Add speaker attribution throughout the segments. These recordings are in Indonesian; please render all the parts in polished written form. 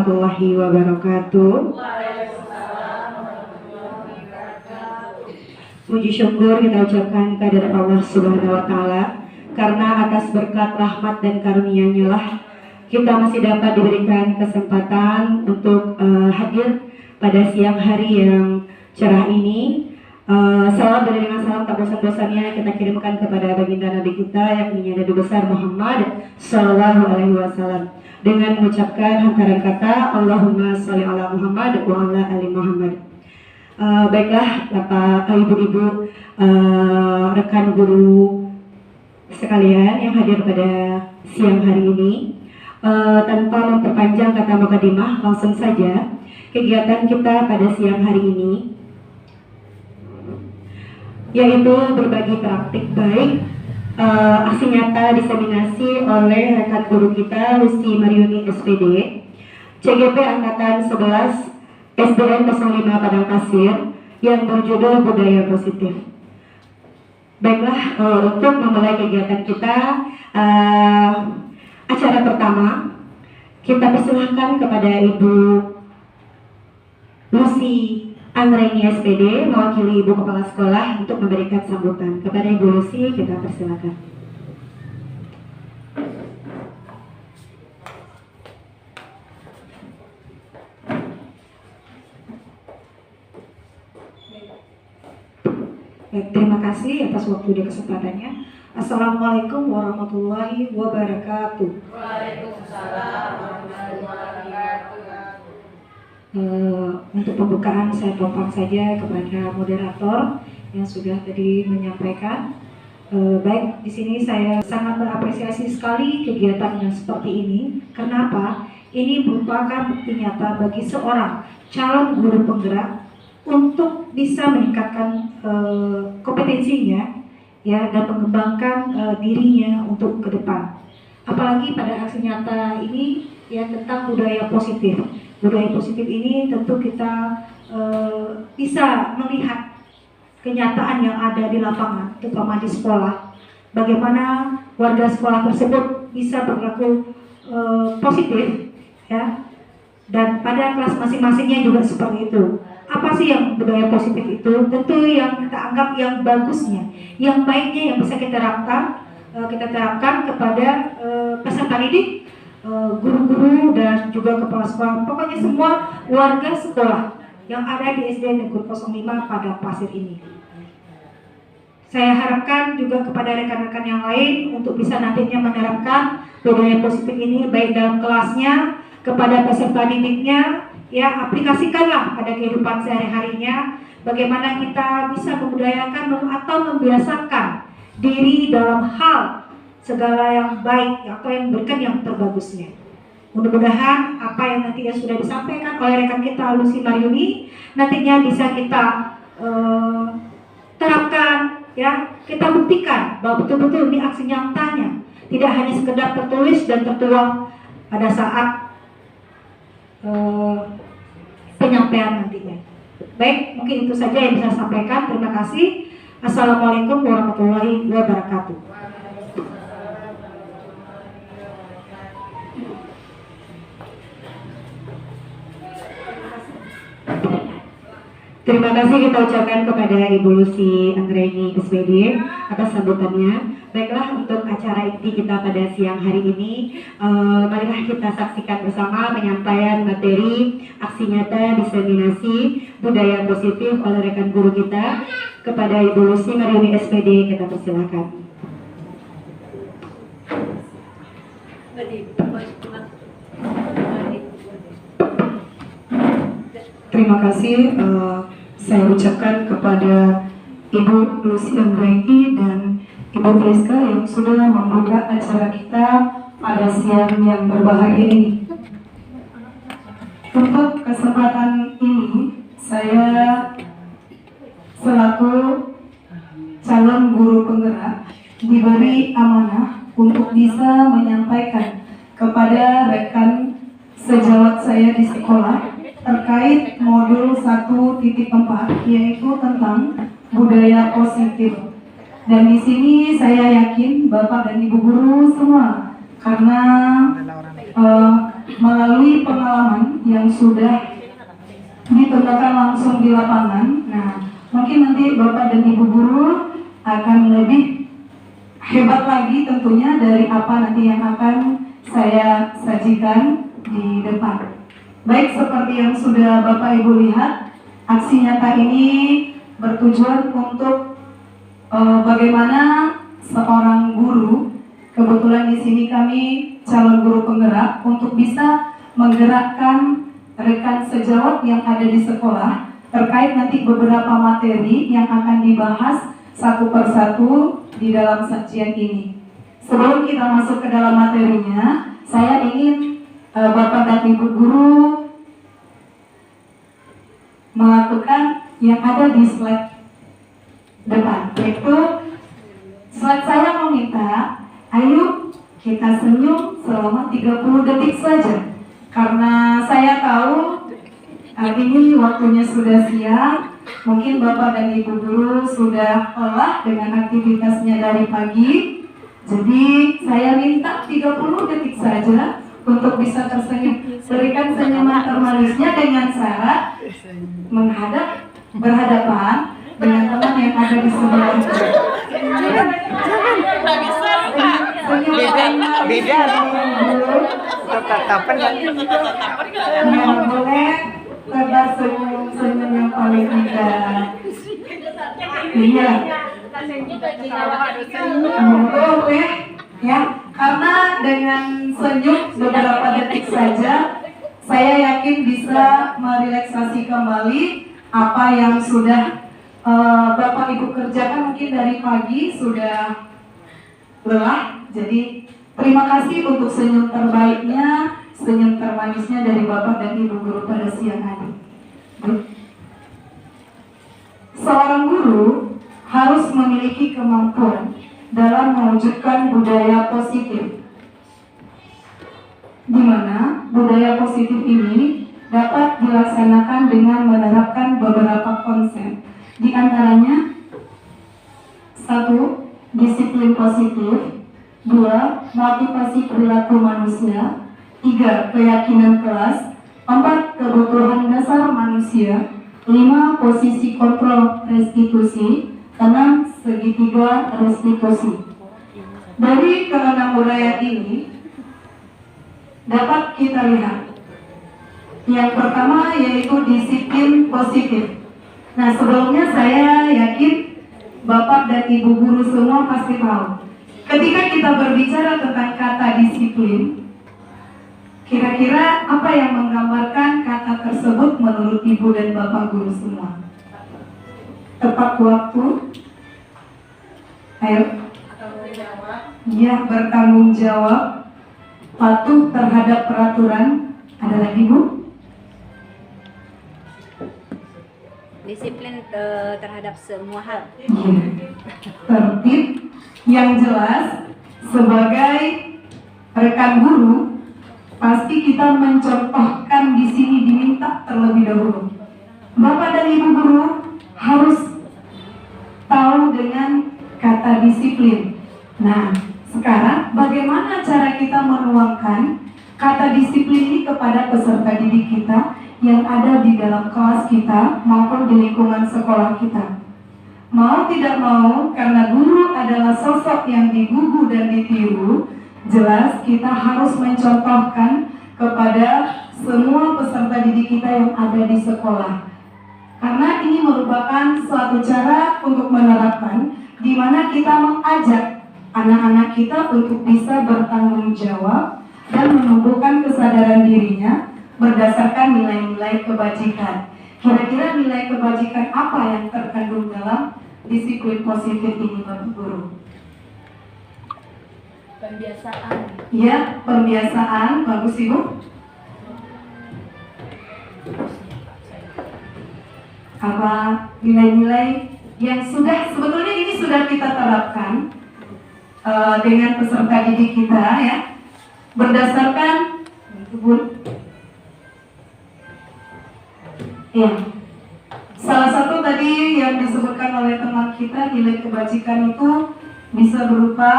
Speaker 1: warahmatullahi wabarakatuh. Puji syukur kita ucapkan kehadirat Allah Subhanahu wa Ta'ala, karena atas berkat rahmat dan karunia-Nya lah kita masih dapat diberikan kesempatan untuk hadir pada siang hari yang cerah ini. Salam dengan salam tak bosan-bosannya kita kirimkan kepada baginda Nabi kita yakni Nabi besar Muhammad Sallallahu Alaihi Wasallam dengan mengucapkan hantaran kata Allahumma sholli ala Muhammad wa ala ali Muhammad. Baiklah Bapak, Ibu-ibu, rekan guru sekalian yang hadir pada siang hari ini, tanpa memperpanjang kata mukadimah, langsung saja kegiatan kita pada siang hari ini yaitu berbagi praktik baik, aksi nyata diseminasi oleh rekan guru kita Lucy Mariuni SPD, CGP Angkatan 11 SDN 05 Padang Pasir yang berjudul Budaya Positif. Baiklah, untuk memulai kegiatan kita, acara pertama kita persilahkan kepada Ibu Lucy Anggraini SPD mewakili Ibu Kepala Sekolah untuk memberikan sambutan. Kepada Ibu Lucy kita persilakan.
Speaker 2: Baik, terima kasih atas waktu dan kesempatannya. Assalamualaikum warahmatullahi wabarakatuh.
Speaker 3: Waalaikumsalam warahmatullahi wabarakatuh.
Speaker 2: Untuk pembukaan saya topang saja kepada moderator yang sudah tadi menyampaikan. Baik, di sini saya sangat mengapresiasi sekali kegiatan yang seperti ini. Kenapa? Ini merupakan bukti nyata bagi seorang calon guru penggerak untuk bisa meningkatkan kompetensinya ya dan mengembangkan dirinya untuk ke depan. Apalagi pada aksi nyata ini ya tentang budaya positif. Budaya positif ini tentu kita bisa melihat kenyataan yang ada di lapangan, terutama di sekolah. Bagaimana warga sekolah tersebut bisa berlaku positif ya. Dan pada kelas masing-masingnya juga seperti itu. Apa sih yang budaya positif itu? Tentu yang kita anggap yang bagusnya, yang baiknya yang bisa kita terapkan kepada peserta didik, guru-guru dan juga kepala sekolah. Pokoknya semua warga sekolah yang ada di SDN Negeri 05 Padang Pasir ini. Saya harapkan juga kepada rekan-rekan yang lain untuk bisa nantinya menerapkan budaya positif ini baik dalam kelasnya, kepada peserta didiknya, ya aplikasikanlah pada kehidupan sehari-harinya bagaimana kita bisa membudayakan atau membiasakan diri dalam hal segala yang baik atau yang berikan yang terbagusnya. Mudah-mudahan apa yang nantinya sudah disampaikan oleh rekan kita Lucy Mariuni nantinya bisa kita terapkan ya, kita buktikan bahwa betul-betul ini aksi nyatanya, tidak hanya sekedar tertulis dan tertuang pada saat penyampaian nantinya. Baik, mungkin itu saja yang bisa saya sampaikan. Terima kasih. Assalamualaikum warahmatullahi wabarakatuh.
Speaker 1: Terima kasih kita ucapkan kepada Ibu Lucy Anggraini SPD atas sambutannya. Baiklah, untuk acara inti kita pada siang hari ini, marilah kita saksikan bersama penyampaian materi aksi nyata diseminasi budaya positif oleh rekan guru kita. Kepada Ibu Lucy Anggraini SPD kita persilakan.
Speaker 2: Terima kasih saya ucapkan kepada Ibu Lucy Anggraini dan Ibu Friska yang sudah membuka acara kita pada siang yang berbahagia ini. Untuk kesempatan ini, saya selaku calon guru penggerak diberi amanah untuk bisa menyampaikan kepada rekan sejawat saya di sekolah terkait modul 1.4 yaitu tentang budaya positif. Dan di sini saya yakin Bapak dan Ibu guru semua karena melalui pengalaman yang sudah ditemukan langsung di lapangan. Nah, mungkin nanti Bapak dan Ibu guru akan lebih hebat lagi tentunya dari apa nanti yang akan saya sajikan di depan. Baik, seperti yang sudah Bapak Ibu lihat, aksi nyata ini bertujuan untuk bagaimana seorang guru, kebetulan di sini kami calon guru penggerak, untuk bisa menggerakkan rekan sejawat yang ada di sekolah terkait nanti beberapa materi yang akan dibahas satu persatu di dalam sajian ini. Sebelum kita masuk ke dalam materinya, saya ingin Bapak dan Ibu guru melakukan yang ada di slide depan, yaitu slide saya meminta, ayo kita senyum selama 30 detik saja. Karena saya tahu ini waktunya sudah siang, mungkin Bapak dan Ibu guru sudah lelah dengan aktivitasnya dari pagi. Jadi saya minta 30 detik saja untuk bisa tersenyum. Berikan senyuman termanisnya dengan syarat berhadapan dengan teman yang ada di sebelah itu.
Speaker 4: Beda. Tatapan
Speaker 2: boleh tebar senyum yang paling indah. Iya. Boleh ya, karena dengan senyum beberapa detik saja saya yakin bisa merelaksasi kembali apa yang sudah Bapak Ibu kerjakan mungkin dari pagi sudah lelah. Jadi terima kasih untuk senyum terbaiknya, senyum termanisnya dari Bapak dan Ibu guru pada siang hari. Seorang guru harus memiliki kemampuan dalam mewujudkan budaya positif, di mana budaya positif ini dapat dilaksanakan dengan menerapkan beberapa konsep. Di antaranya 1. Disiplin positif, 2. Motivasi perilaku manusia, 3. Keyakinan kelas, 4. Kebutuhan dasar manusia, 5. Posisi kontrol restitusi, 6. Segitiga restitusi. Dari keenam uraian ini dapat kita lihat yang pertama yaitu disiplin positif. Nah, sebelumnya saya yakin Bapak dan Ibu guru semua pasti tahu, ketika kita berbicara tentang kata disiplin, kira-kira apa yang menggambarkan kata tersebut menurut Ibu dan Bapak guru semua? Tepat waktu, ayo, ya, bertanggung jawab, patuh terhadap peraturan. Ada lagi, Bu?
Speaker 3: Disiplin terhadap semua hal.
Speaker 2: Tertib. Yang jelas, sebagai rekan guru, pasti kita mencontohkan di sini diminta terlebih dahulu. Bapak dan Ibu guru harus tahu dengan kata disiplin. Nah, sekarang bagaimana cara kita menuangkan kata disiplin ini kepada peserta didik kita yang ada di dalam kelas kita maupun di lingkungan sekolah kita? Mau tidak mau, karena guru adalah sosok yang digugu dan ditiru, jelas kita harus mencontohkan kepada semua peserta didik kita yang ada di sekolah. Karena ini merupakan suatu cara untuk menerapkan di mana kita mengajak anak-anak kita untuk bisa bertanggung jawab dan menumbuhkan kesadaran dirinya berdasarkan nilai-nilai kebajikan. Kira-kira nilai kebajikan apa yang terkandung dalam disiplin positif ini, Bapak Guru?
Speaker 3: Pembiasaan.
Speaker 2: Ya, pembiasaan. Bagus, Ibu. Apa nilai-nilai yang sebetulnya ini sudah kita terapkan dengan peserta didik kita, ya, berdasarkan ya, salah satu tadi yang disebutkan oleh teman kita, nilai kebajikan itu bisa berupa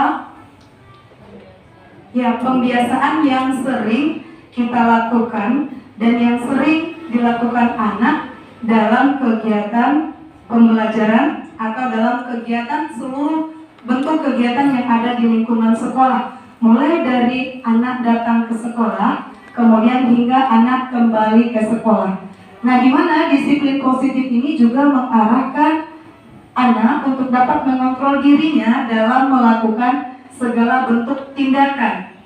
Speaker 2: ya pembiasaan yang sering
Speaker 1: kita lakukan dan yang sering dilakukan anak dalam kegiatan pembelajaran atau dalam kegiatan seluruh bentuk kegiatan yang ada di lingkungan sekolah, mulai dari anak datang ke sekolah, kemudian hingga anak kembali ke sekolah. Nah, di mana disiplin positif ini juga mengarahkan anak untuk dapat mengontrol dirinya dalam melakukan segala bentuk tindakan.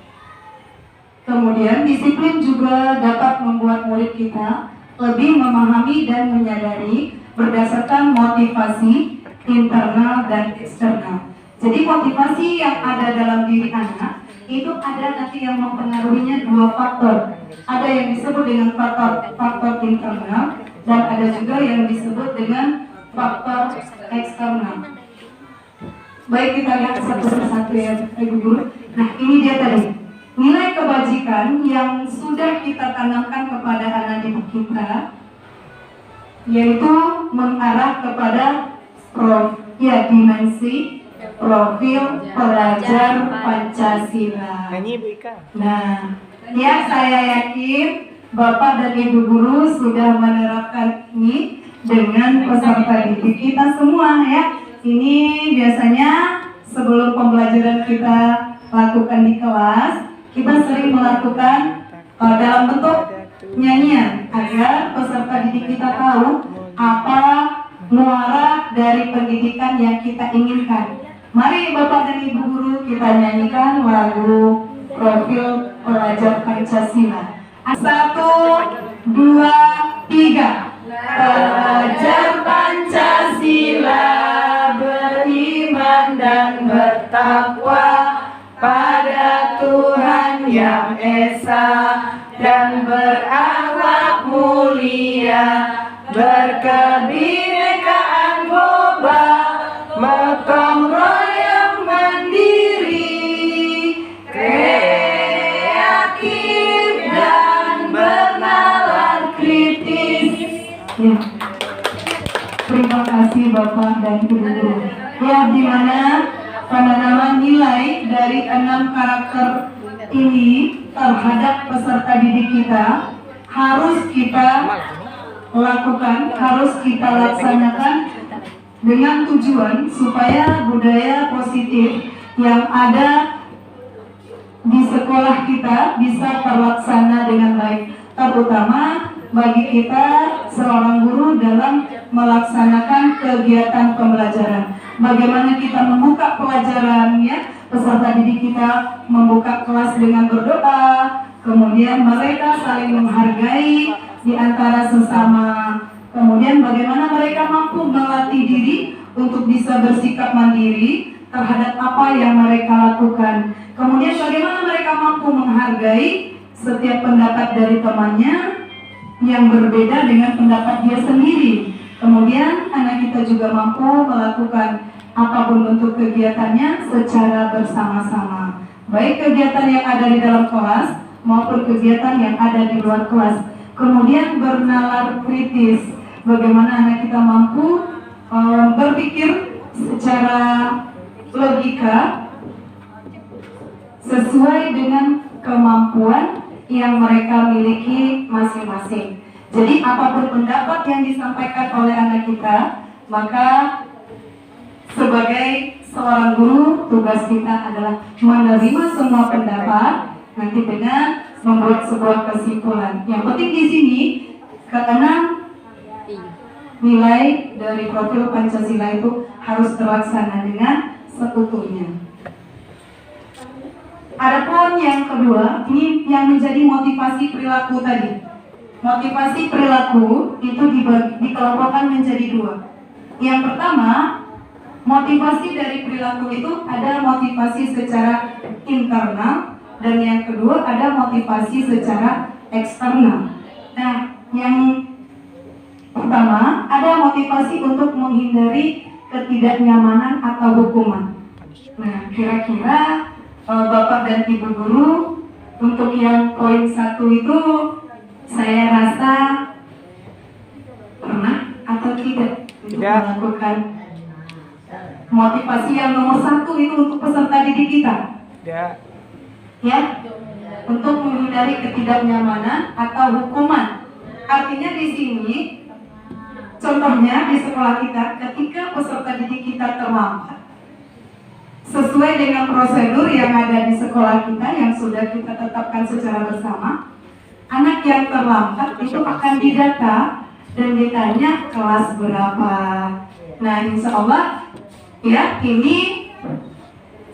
Speaker 1: Kemudian disiplin juga dapat membuat murid kita lebih memahami dan menyadari berdasarkan motivasi internal dan eksternal. Jadi motivasi yang ada dalam diri anak itu ada nanti yang mempengaruhinya dua faktor. Ada yang disebut dengan faktor internal dan ada juga yang disebut dengan faktor eksternal. Baik, kita lihat satu persatu ya Ibu Guru. Nah, ini dia tadi nilai kebajikan yang sudah kita tanamkan kepada anak didik kita, yaitu mengarah kepada dimensi profil pelajar Pancasila. Nah, ya saya yakin Bapak dan Ibu Guru sudah menerapkan ini dengan peserta didik kita semua ya. Ini biasanya sebelum pembelajaran kita lakukan di kelas, kita sering melakukan dalam bentuk nyanyian agar peserta didik kita tahu apa muara dari pendidikan yang kita inginkan. Mari Bapak dan Ibu Guru kita nyanyikan lagu Profil Pelajar Pancasila. 1, 2, 3. Pelajar Pancasila beriman dan bertakwa pada Tuhan Yang Esa dan berakhlak mulia, berkebinekaan global, gotong royong mandiri, kreatif dan bernalar kritis. Ya. Terima kasih Bapak dan Ibu Guru. Ya, di mana penanaman nilai dari 6 karakter ini terhadap peserta didik kita harus kita lakukan, harus kita laksanakan dengan tujuan supaya budaya positif yang ada di sekolah kita bisa terlaksana dengan baik, terutama bagi kita seorang guru dalam melaksanakan kegiatan pembelajaran. Bagaimana kita membuka pelajaran ya, peserta didik kita membuka kelas dengan berdoa, kemudian mereka saling menghargai di antara sesama. Kemudian bagaimana mereka mampu melatih diri untuk bisa bersikap mandiri terhadap apa yang mereka lakukan. Kemudian bagaimana mereka mampu menghargai setiap pendapat dari temannya yang berbeda dengan pendapat dia sendiri. Kemudian anak kita juga mampu melakukan apapun bentuk kegiatannya secara bersama-sama. Baik kegiatan yang ada di dalam kelas maupun kegiatan yang ada di luar kelas. Kemudian bernalar kritis. Bagaimana anak kita mampu berpikir secara logika sesuai dengan kemampuan yang mereka miliki masing-masing. Jadi apapun pendapat yang disampaikan oleh anak kita, maka sebagai seorang guru tugas kita adalah menerima semua pendapat nanti dengan membuat sebuah kesimpulan. Yang penting di sini keenam nilai dari profil Pancasila itu harus terlaksana dengan seutuhnya. Adapun yang kedua, ini yang menjadi motivasi perilaku tadi. Motivasi perilaku itu dikelompokkan menjadi dua. Yang pertama, motivasi dari perilaku itu ada motivasi secara internal dan yang kedua ada motivasi secara eksternal. Nah, yang pertama ada motivasi untuk menghindari ketidaknyamanan atau hukuman. Nah, kira-kira Bapak dan Ibu Guru untuk yang poin 1 itu saya rasa pernah atau tidak melakukan motivasi yang nomor 1 itu untuk peserta didik kita.
Speaker 4: Ya.
Speaker 1: Ya,
Speaker 4: untuk menghindari ketidaknyamanan atau hukuman. Artinya di sini, contohnya di sekolah kita, ketika peserta didik kita terlambat, sesuai dengan prosedur yang ada di sekolah kita yang sudah kita tetapkan secara bersama, anak yang terlambat itu akan didata dan ditanya kelas berapa. Nah, insya Allah ya, ini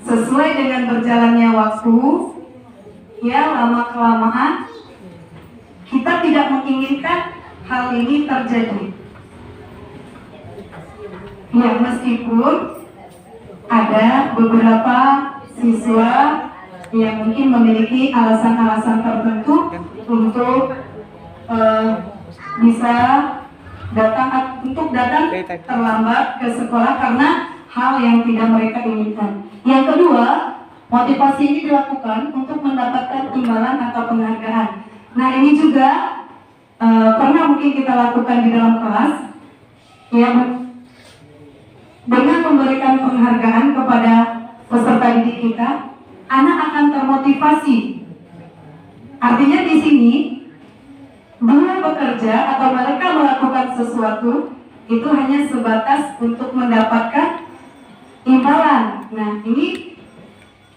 Speaker 4: sesuai dengan berjalannya waktu, ya, lama kelamaan kita tidak menginginkan hal ini terjadi. Ya, meskipun ada beberapa siswa yang mungkin memiliki alasan-alasan tertentu untuk bisa datang terlambat ke sekolah karena hal yang tidak mereka inginkan. Yang kedua, motivasi ini dilakukan untuk mendapatkan imbalan atau penghargaan. Nah, ini juga pernah mungkin kita lakukan di dalam kelas, ya, dengan memberikan penghargaan kepada peserta didik kita, anak akan termotivasi. Artinya di sini dia bekerja atau mereka melakukan sesuatu itu hanya sebatas untuk mendapatkan imbalan. Nah, ini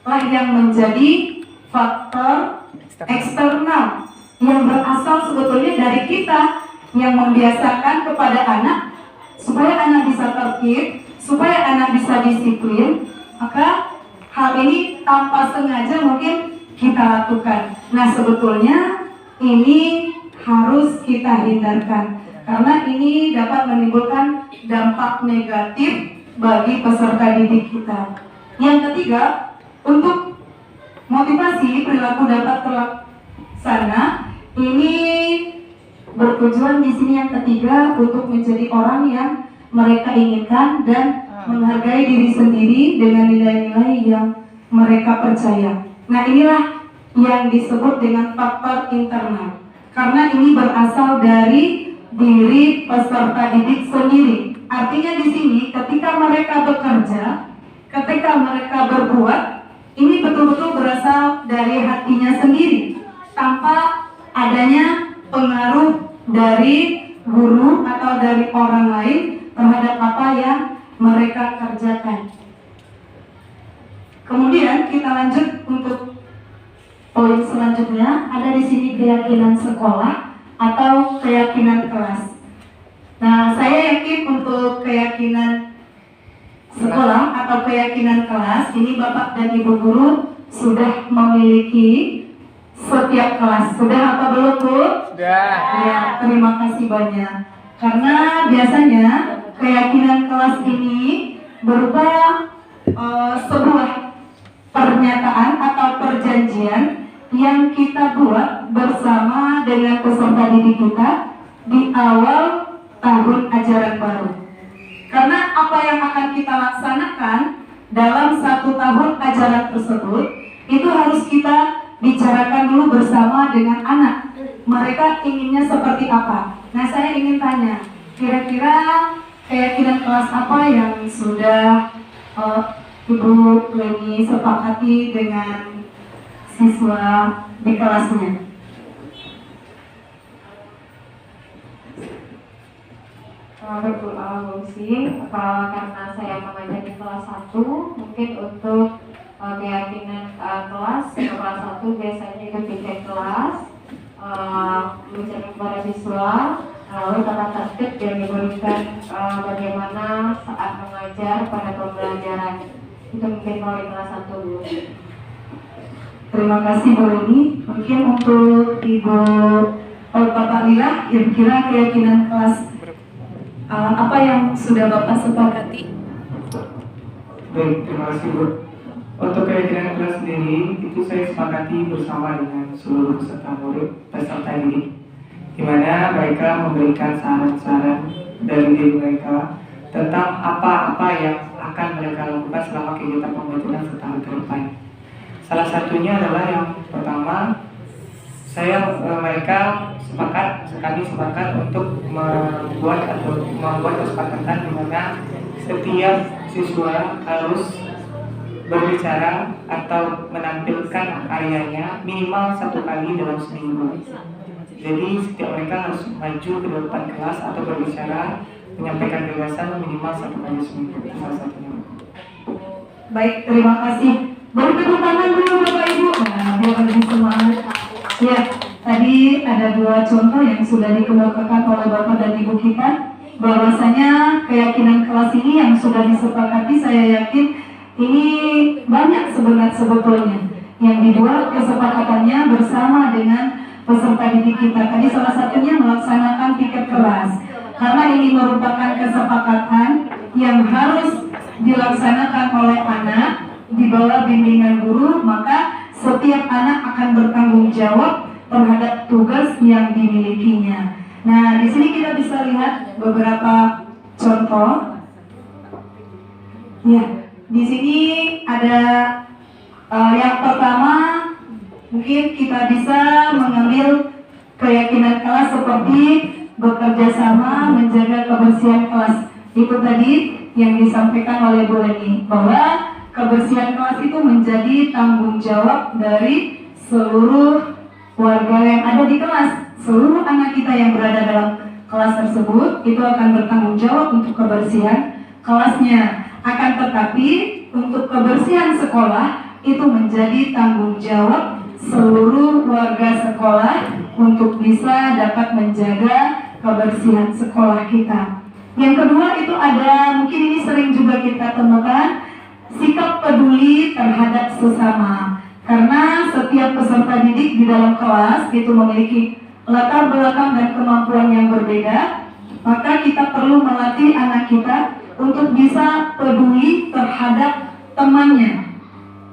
Speaker 4: lah yang menjadi faktor eksternal yang berasal sebetulnya dari kita yang membiasakan kepada anak supaya anak bisa tertib, supaya anak bisa disiplin. Maka hal ini tanpa sengaja mungkin kita lakukan. Nah, sebetulnya ini harus kita hindarkan karena ini dapat menimbulkan dampak negatif bagi peserta didik kita. Yang ketiga, untuk motivasi perilaku dapat terlaksana, ini bertujuan di sini yang ketiga untuk menjadi orang yang mereka inginkan dan menghargai diri sendiri dengan nilai-nilai yang mereka percaya. Nah, inilah yang disebut dengan faktor internal. Karena ini berasal dari diri peserta didik sendiri. Artinya di sini ketika mereka bekerja, ketika mereka berbuat, ini betul-betul berasal dari hatinya sendiri tanpa adanya pengaruh dari guru atau dari orang lain terhadap apa yang mereka kerjakan. Kemudian kita lanjut untuk poin selanjutnya, ada di sini keyakinan sekolah atau keyakinan kelas. Nah, saya yakin untuk keyakinan sekolah atau keyakinan kelas ini Bapak dan Ibu guru sudah memiliki setiap kelas. Sudah apa belum, Bu?
Speaker 5: Sudah.
Speaker 4: Ya, terima kasih banyak. Karena biasanya keyakinan kelas ini berupa sebuah pernyataan atau perjanjian yang kita buat bersama dengan peserta didik kita di awal tahun ajaran baru. Karena apa yang akan kita laksanakan dalam 1 tahun ajaran tersebut itu harus kita bicarakan dulu bersama dengan anak. Mereka inginnya seperti apa? Nah, saya ingin tanya, kira-kira keyakinan kelas apa yang sudah Ibu Leni sepakati dengan siswa di kelasnya?
Speaker 2: Karena saya mengajar di kelas 1, mungkin untuk keyakinan kelas kelas 1 biasanya itu piket kelas, mengajarkan kepada siswa, lalu tata tertib yang diberikan bagaimana saat mengajar pada pembelajaran. Itu mungkin kalau di kelas 1.
Speaker 4: Terima kasih Bu Leni. Mungkin untuk Ibu Bapak Lila, kira-kira keyakinan kelas apa yang sudah Bapak sepakati?
Speaker 5: Baik, terima kasih Bu. Untuk keyakinan kelas sendiri itu saya sepakati bersama dengan seluruh peserta didik, di mana mereka memberikan saran-saran dari diri mereka tentang apa-apa yang akan mereka lakukan selama kegiatan pembelajaran setahun ke depan. Salah satunya adalah yang pertama, mereka sepakat untuk membuat kesepakatan di mana setiap siswa harus berbicara atau menampilkan karyanya minimal 1 kali dalam seminggu. Jadi setiap mereka harus maju ke depan kelas atau berbicara, menyampaikan gagasan minimal 1 kali seminggu. Itu salah satunya.
Speaker 4: Baik, terima kasih. Beri tepuk tangan dulu Bapak Ibu. Nah, biar lebih semangat. Ya, tadi ada 2 contoh yang sudah dikemukakan oleh Bapak dan Ibu kita. Bahwasanya keyakinan kelas ini yang sudah disepakati, saya yakin ini banyak sebetulnya yang dibuat kesepakatannya bersama dengan peserta didik kita. Tadi salah satunya melaksanakan piket kelas, karena ini merupakan kesepakatan yang harus dilaksanakan oleh anak di bawah bimbingan guru, maka setiap anak akan bertanggung jawab terhadap tugas yang dimilikinya. Nah, di sini kita bisa lihat beberapa contoh. Ya, di sini ada yang pertama, mungkin kita bisa mengambil keyakinan kelas seperti bekerja sama menjaga kebersihan kelas. Itu tadi yang disampaikan oleh Bu Leni, bahwa kebersihan kelas itu menjadi tanggung jawab dari seluruh warga yang ada di kelas. Seluruh anak kita yang berada dalam kelas tersebut itu akan bertanggung jawab untuk kebersihan kelasnya. Akan tetapi untuk kebersihan sekolah itu menjadi tanggung jawab seluruh warga sekolah untuk bisa dapat menjaga kebersihan sekolah kita. Yang kedua itu ada, mungkin ini sering juga kita temukan, sikap peduli terhadap sesama. Karena setiap peserta didik di dalam kelas itu memiliki latar belakang dan kemampuan yang berbeda, maka kita perlu melatih anak kita untuk bisa peduli terhadap temannya.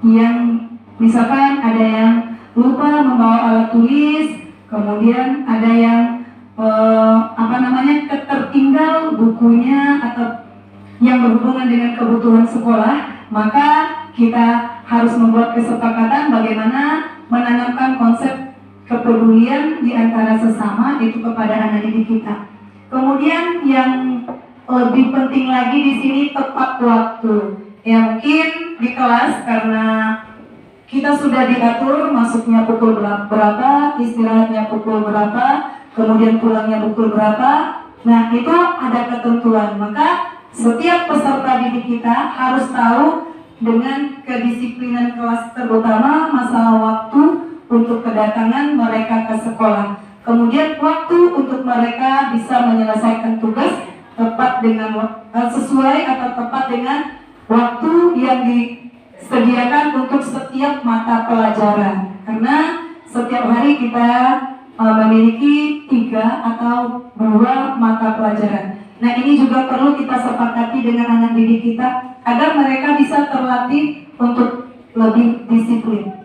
Speaker 4: Yang misalkan ada yang lupa membawa alat tulis, kemudian ada yang ketertinggal bukunya atau yang berhubungan dengan kebutuhan sekolah, maka kita harus membuat kesepakatan bagaimana menanamkan konsep kepedulian di antara sesama itu kepada anak didik kita. Kemudian yang lebih penting lagi di sini tepat waktu. Ya, mungkin di kelas karena kita sudah diatur masuknya pukul berapa, istirahatnya pukul berapa, kemudian pulangnya pukul berapa. Nah, itu ada ketentuan. Maka setiap peserta didik kita harus tahu dengan kedisiplinan kelas, terutama masalah waktu untuk kedatangan mereka ke sekolah. Kemudian waktu untuk mereka bisa menyelesaikan tugas tepat dengan sesuai atau tepat dengan waktu yang disediakan untuk setiap mata pelajaran. Karena setiap hari kita memiliki 3 atau 2 mata pelajaran. Nah, ini juga perlu kita sepakati dengan anak didik kita agar mereka bisa terlatih untuk lebih disiplin.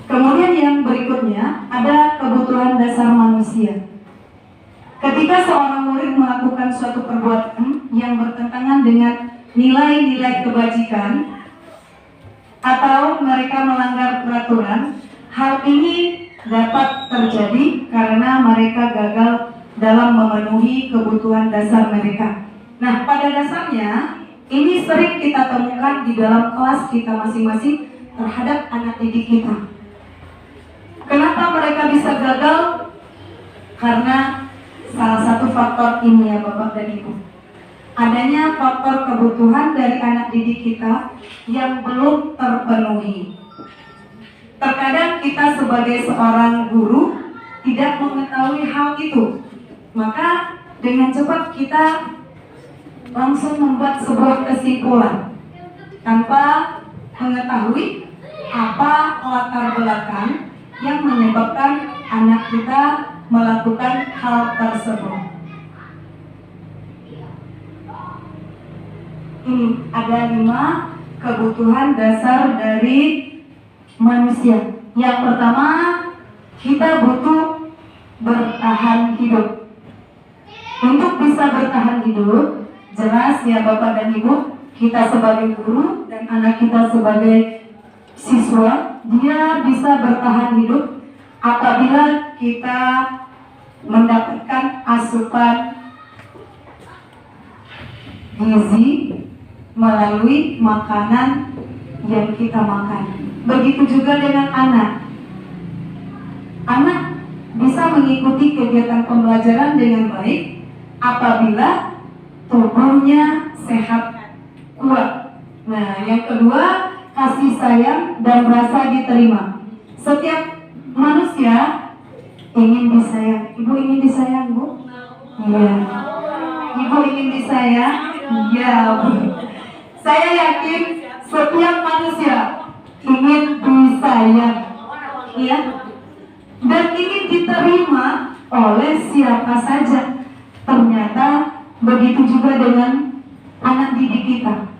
Speaker 4: Kemudian yang berikutnya ada kebutuhan dasar manusia. Ketika seorang murid melakukan suatu perbuatan yang bertentangan dengan nilai-nilai kebajikan atau mereka melanggar peraturan, hal ini dapat terjadi karena mereka gagal dalam memenuhi kebutuhan dasar mereka. Nah, pada dasarnya ini sering kita temukan di dalam kelas kita masing-masing terhadap anak didik kita. Kenapa mereka bisa gagal? Karena salah satu faktor ini ya Bapak dan Ibu. Adanya faktor kebutuhan dari anak didik kita yang belum terpenuhi. Terkadang kita sebagai seorang guru tidak mengetahui hal itu. Maka dengan cepat kita langsung membuat sebuah kesimpulan tanpa mengetahui apa latar belakang yang menyebabkan anak kita melakukan hal tersebut. Ini ada 5 kebutuhan dasar dari manusia. Yang pertama, kita butuh bertahan hidup. Untuk bisa bertahan hidup, jelas ya Bapak dan Ibu, kita sebagai guru dan anak kita sebagai siswa, dia bisa bertahan hidup apabila kita mendapatkan asupan gizi melalui makanan yang kita makan. Begitu juga dengan anak. Anak bisa mengikuti kegiatan pembelajaran dengan baik apabila tubuhnya sehat, kuat. Nah, yang kedua, kasih sayang dan rasa diterima. Setiap manusia ingin disayang. Ibu ingin disayang, Bu? Iya. Ibu ingin disayang? Iya, Bu. Saya yakin setiap manusia ingin disayang. Iya. Dan ingin diterima oleh siapa saja. Ternyata begitu juga dengan anak didik kita.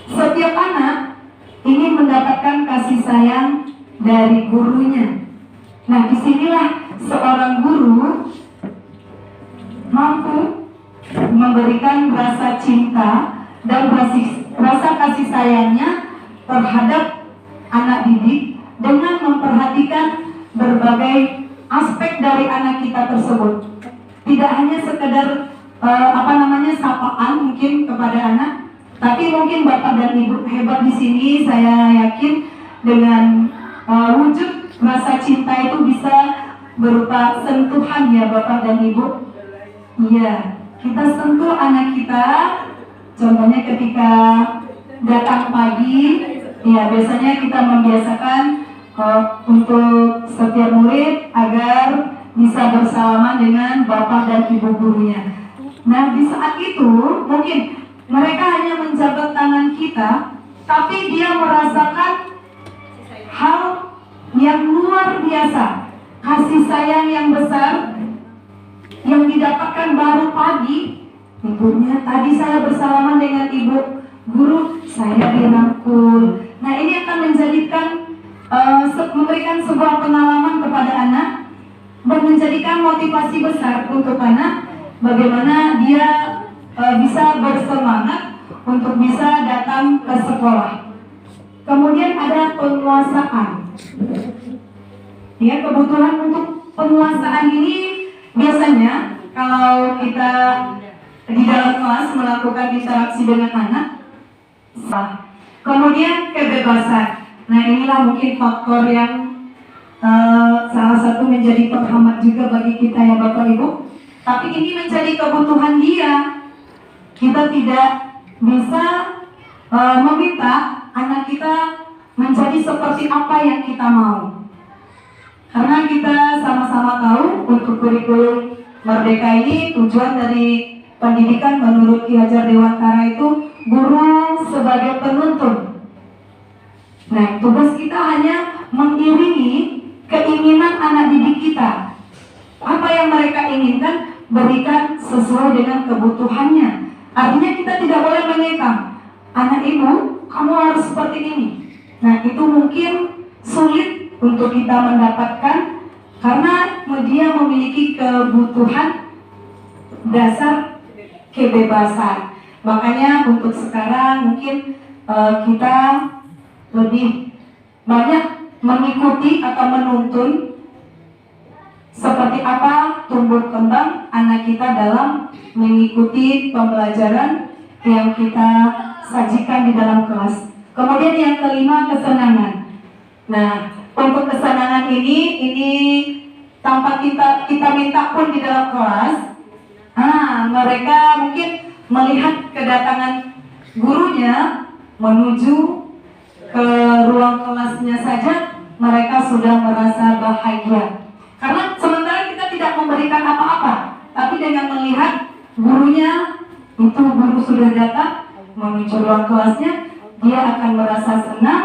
Speaker 4: Setiap anak ingin mendapatkan kasih sayang dari gurunya. Nah, disinilah seorang guru mampu memberikan rasa cinta dan rasa kasih sayangnya terhadap anak didik dengan memperhatikan berbagai aspek dari anak kita tersebut. Tidak hanya sekedar sapaan mungkin kepada anak, tapi mungkin Bapak dan Ibu hebat di sini. Saya yakin dengan wujud rasa cinta itu bisa berupa sentuhan ya Bapak dan Ibu. Iya, kita sentuh anak kita. Contohnya ketika datang pagi, ya biasanya kita membiasakan untuk setiap murid agar bisa bersalaman dengan Bapak dan Ibu gurunya. Nah, di saat itu mungkin mereka hanya menjabat tangan kita, tapi dia merasakan hal yang luar biasa, kasih sayang yang besar yang didapatkan baru pagi. Ibunya, tadi saya bersalaman dengan ibu guru, saya dirangkul. Nah, ini akan memberikan sebuah pengalaman kepada anak dan menjadikan motivasi besar untuk anak bagaimana dia bisa bersemangat untuk bisa datang ke sekolah. Kemudian ada penguasaan. Ya, kebutuhan untuk penguasaan ini biasanya kalau kita di dalam kelas melakukan interaksi dengan anak. Kemudian kebebasan. Nah, inilah mungkin faktor yang salah satu menjadi penghambat juga bagi kita ya Bapak Ibu. Tapi ini menjadi kebutuhan dia. Kita tidak bisa meminta anak kita menjadi seperti apa yang kita mau. Karena kita sama-sama tahu untuk kurikulum Merdeka ini tujuan dari pendidikan menurut Ki Hajar Dewantara itu guru sebagai penuntun. Nah, tugas kita hanya mengiringi keinginan anak didik kita. Apa yang mereka inginkan, berikan sesuai dengan kebutuhannya. Artinya kita tidak boleh mengekang. Anak ibu, kamu harus seperti ini. Nah, itu mungkin sulit untuk kita mendapatkan karena dia memiliki kebutuhan dasar kebebasan. Makanya untuk sekarang mungkin kita lebih banyak mengikuti atau menuntun seperti apa tumbuh kembang anak kita dalam mengikuti pembelajaran yang kita sajikan di dalam kelas. Kemudian yang kelima, kesenangan. Nah, untuk kesenangan ini tanpa kita minta pun di dalam kelas, mereka mungkin melihat kedatangan gurunya menuju ke ruang kelasnya saja, mereka sudah merasa bahagia. Karena sementara kita tidak memberikan apa-apa, tapi dengan melihat gurunya, itu guru sudah datang menuju ruang kelasnya, dia akan merasa senang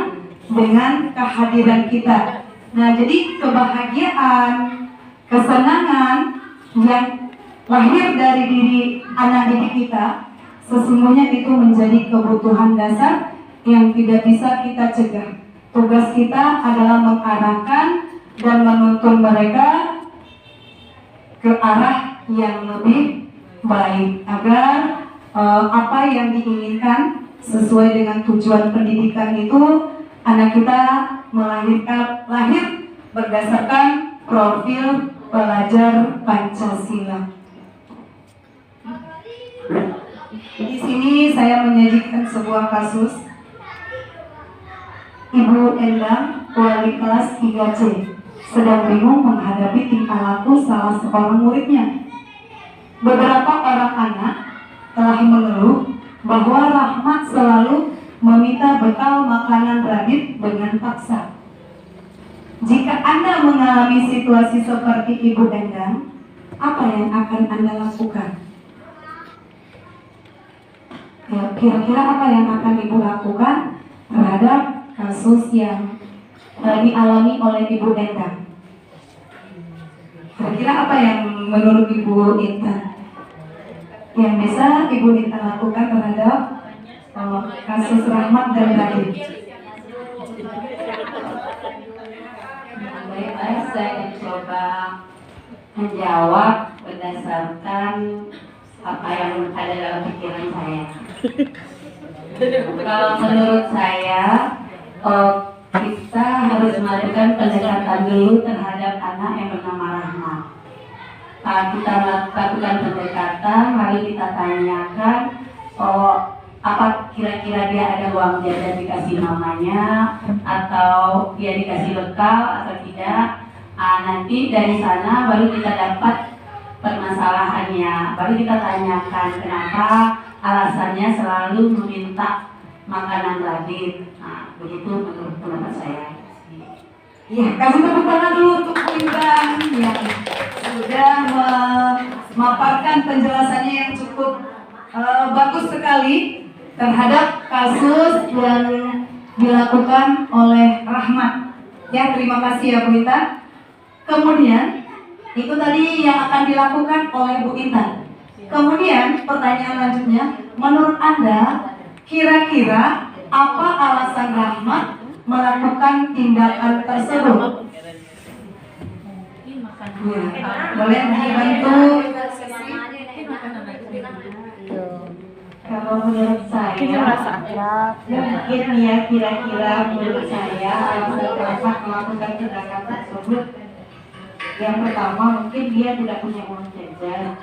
Speaker 4: dengan kehadiran kita. Nah, jadi kebahagiaan, kesenangan yang lahir dari diri anak didik kita, sesungguhnya itu menjadi kebutuhan dasar yang tidak bisa kita cegah. Tugas kita adalah mengarahkan dan menuntun mereka ke arah yang lebih baik agar apa yang diinginkan sesuai dengan tujuan pendidikan itu anak kita lahir berdasarkan profil pelajar Pancasila. Di sini saya menyajikan sebuah kasus Ibu Endang, wali kelas 3C, sedang bingung menghadapi tingkah laku salah seorang muridnya. Beberapa orang anak telah mengeluh bahwa Rahmat selalu meminta bekal makanan Radit dengan paksa. Jika Anda mengalami situasi seperti Ibu Endang, apa yang akan Anda lakukan? Ya, kira-kira apa yang akan Ibu lakukan terhadap kasus yang dialami oleh Ibu Endang? Kira-kira apa yang menurut Ibu Intan yang bisa Ibu Intan lakukan terhadap kasus Rahmat dan Radit?
Speaker 6: Baik, saya akan coba menjawab berdasarkan apa yang ada dalam pikiran saya. Kalau menurut saya, kita harus melakukan pendekatan dulu terhadap anak yang bernama Rahmat. Kita lakukan pendekatan, lalu kita tanyakan, apa kira-kira dia ada uang jajan dikasih mamanya, atau dia dikasih bekal atau tidak. Nanti dari sana baru kita dapat permasalahannya, baru kita tanyakan kenapa alasannya selalu meminta makanan Radit. Begitu menurut pendapat saya.
Speaker 4: Ya, kasih tepuk tangan dulu untuk Bu Intan yang sudah memaparkan penjelasannya yang cukup bagus sekali terhadap kasus yang dilakukan oleh Rahmat. Ya, terima kasih ya Bu Intan. Kemudian itu tadi yang akan dilakukan oleh Bu Intan. Kemudian pertanyaan selanjutnya, menurut Anda kira-kira apa alasan Rahmat melakukan tindakan tersebut? Boleh dibantu?
Speaker 6: Kalau menurut saya, mungkin ya kira-kira menurut saya alasan Rahmat melakukan tindakan tersebut, yang pertama mungkin dia tidak punya uang jajan.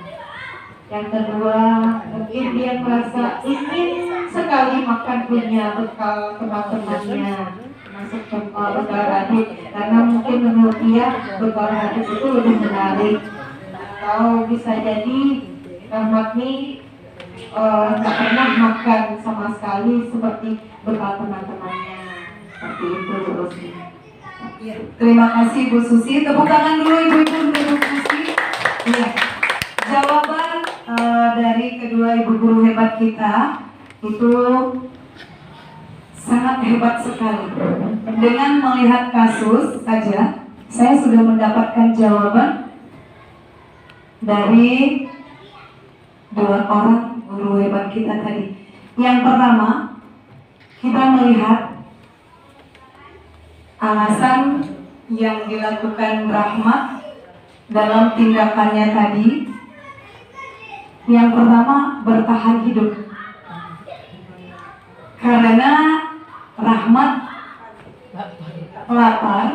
Speaker 6: Yang kedua, mungkin dia merasa ingin sekali makan punya bekal teman-temannya, masuk bekal Radit, karena mungkin menurut dia bekal Radit itu lebih menarik. Atau bisa jadi Rahmat ini tak pernah makan sama sekali seperti bekal teman-temannya. Seperti itu terus.
Speaker 4: Ya, terima kasih Bu Susi. Tepuk tangan dulu ibu-ibu untuk Bu Susi. Ya, jawaban dari kedua ibu guru hebat kita itu sangat hebat sekali. Dengan melihat kasus saja, saya sudah mendapatkan jawaban dari dua orang guru hebat kita tadi. Yang pertama, kita melihat alasan yang dilakukan Rahmat dalam tindakannya tadi. Yang pertama, bertahan hidup. Karena Rahmat lapar,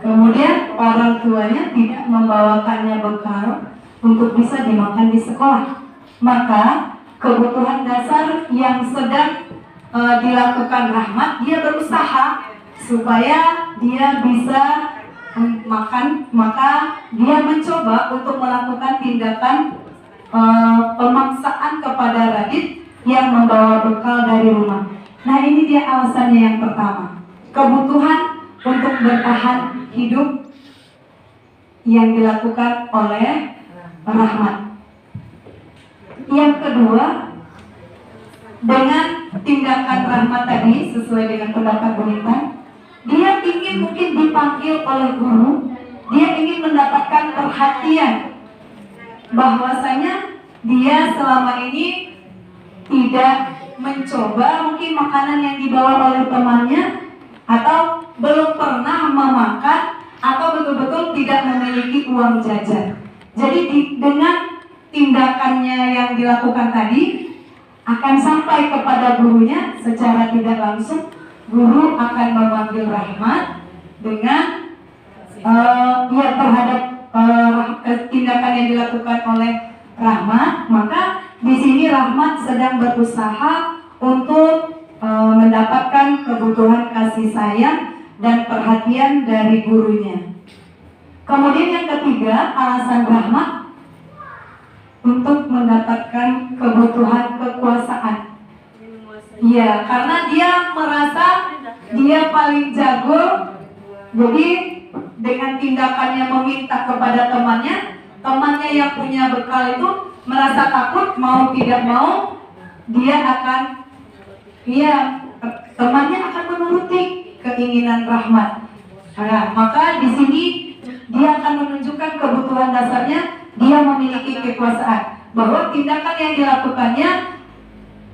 Speaker 4: kemudian orang tuanya tidak membawakannya bekal untuk bisa dimakan di sekolah. Maka kebutuhan dasar yang sedang dilakukan Rahmat, dia berusaha supaya dia bisa makan, maka dia mencoba untuk melakukan tindakan pemaksaan kepada Radit yang membawa bekal dari rumah. Nah, ini dia alasannya yang pertama, kebutuhan untuk bertahan hidup yang dilakukan oleh Rahmat. Yang kedua, dengan tindakan Rahmat tadi sesuai dengan pendapat Bu Intan, dia ingin mungkin dipanggil oleh guru, dia ingin mendapatkan perhatian bahwasanya dia selama ini tidak mencoba mungkin makanan yang dibawa oleh temannya, atau belum pernah memakan, atau betul-betul tidak memiliki uang jajan. Jadi dengan tindakannya yang dilakukan tadi akan sampai kepada gurunya secara tidak langsung. Guru akan memanggil Rahmat dengan terhadap tindakan yang dilakukan oleh Rahmat, maka di sini Rahmat sedang berusaha untuk mendapatkan kebutuhan kasih sayang dan perhatian dari gurunya. Kemudian yang ketiga, alasan Rahmat untuk mendapatkan kebutuhan kekuasaan. Iya, karena dia merasa dia paling jago, jadi dengan tindakannya meminta kepada temannya yang punya bekal itu merasa takut, mau tidak mau dia akan, temannya akan menuruti keinginan Rahmat. Nah, maka di sini dia akan menunjukkan kebutuhan dasarnya, dia memiliki kekuasaan, bahwa tindakan yang dilakukannya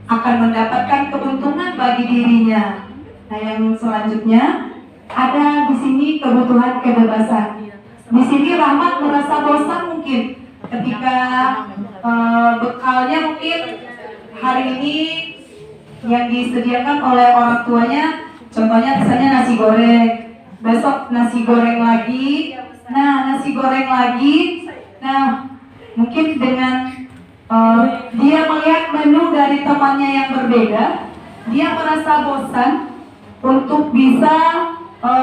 Speaker 4: akan mendapatkan keuntungan bagi dirinya. Nah, yang selanjutnya ada di sini kebutuhan kebebasan. Di sini Rahmat merasa bosan mungkin ketika bekalnya mungkin hari ini yang disediakan oleh orang tuanya, contohnya misalnya nasi goreng, besok nasi goreng lagi, nasi goreng lagi. Nah, mungkin dengan dia melihat menu dari temannya yang berbeda, dia merasa bosan untuk bisa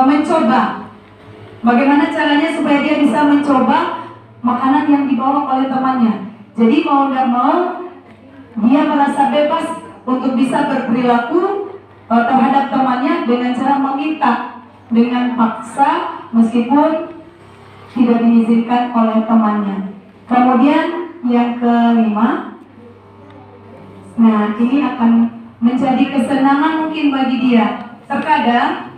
Speaker 4: mencoba. Bagaimana caranya supaya dia bisa mencoba makanan yang dibawa oleh temannya. Jadi mau tidak mau dia merasa bebas untuk bisa berperilaku terhadap temannya dengan cara meminta dengan paksa meskipun tidak diizinkan oleh temannya. Kemudian yang kelima, nah ini akan menjadi kesenangan mungkin bagi dia. Terkadang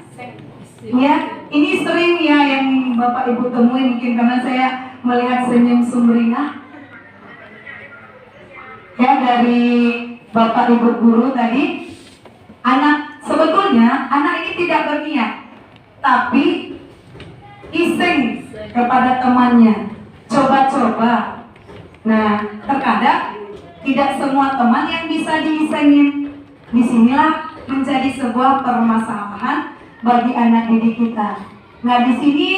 Speaker 4: ya, ini sering ya yang Bapak Ibu temui mungkin karena saya melihat senyum sumringah ya dari Bapak Ibu guru tadi. Sebetulnya anak ini tidak berniat, tapi iseng kepada temannya, coba-coba. Nah, terkadang tidak semua teman yang bisa diisengin. Disinilah menjadi sebuah permasalahan bagi anak didik kita. Nah, di sini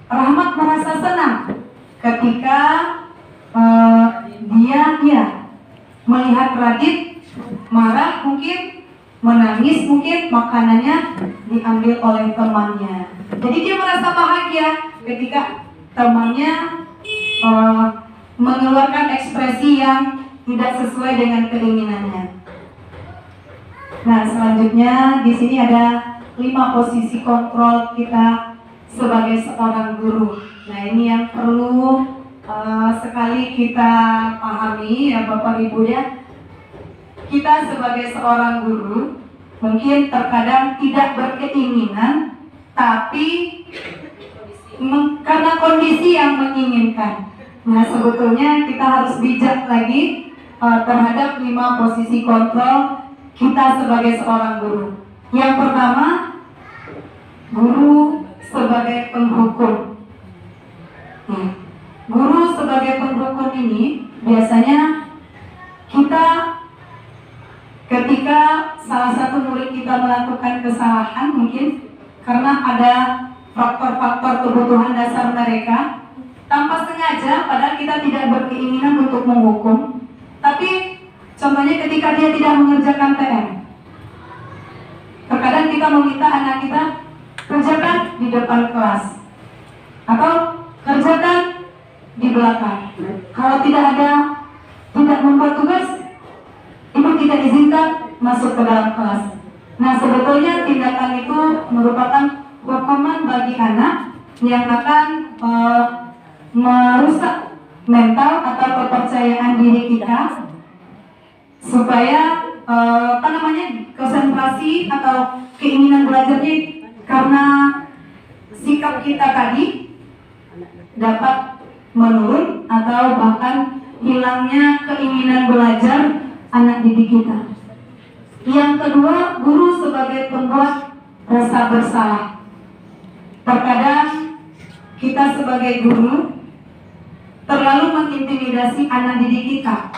Speaker 4: Rahmat merasa senang ketika dia melihat Radit marah, mungkin menangis, mungkin makanannya diambil oleh temannya. Jadi dia merasa bahagia ketika temannya mengeluarkan ekspresi yang tidak sesuai dengan keinginannya. Nah, selanjutnya di sini ada 5 posisi kontrol kita sebagai seorang guru. Nah, ini yang perlu sekali kita pahami ya Bapak Ibu ya. Kita sebagai seorang guru mungkin terkadang tidak berkeinginan, tapi karena kondisi yang menginginkan. Nah, sebetulnya kita harus bijak lagi terhadap 5 posisi kontrol kita sebagai seorang guru. Yang pertama, guru sebagai penghukum. Guru sebagai penghukum ini biasanya kita ketika salah satu murid kita melakukan kesalahan, mungkin karena ada faktor-faktor kebutuhan dasar mereka, tanpa sengaja, padahal kita tidak berkeinginan untuk menghukum, tapi contohnya ketika dia tidak mengerjakan PR, terkadang kita meminta anak kita kerjakan di depan kelas atau kerjakan di belakang. Kalau tidak membuat tugas, ibu tidak izinkan masuk ke dalam kelas. Nah, sebetulnya tindakan itu merupakan hukuman bagi anak yang akan merusak mental atau kepercayaan diri kita, supaya konsentrasi atau keinginan belajarnya karena sikap kita tadi dapat menurun atau bahkan hilangnya keinginan belajar anak didik kita. Yang kedua, guru sebagai pembuat rasa bersalah. Terkadang kita sebagai guru terlalu mengintimidasi anak didik kita,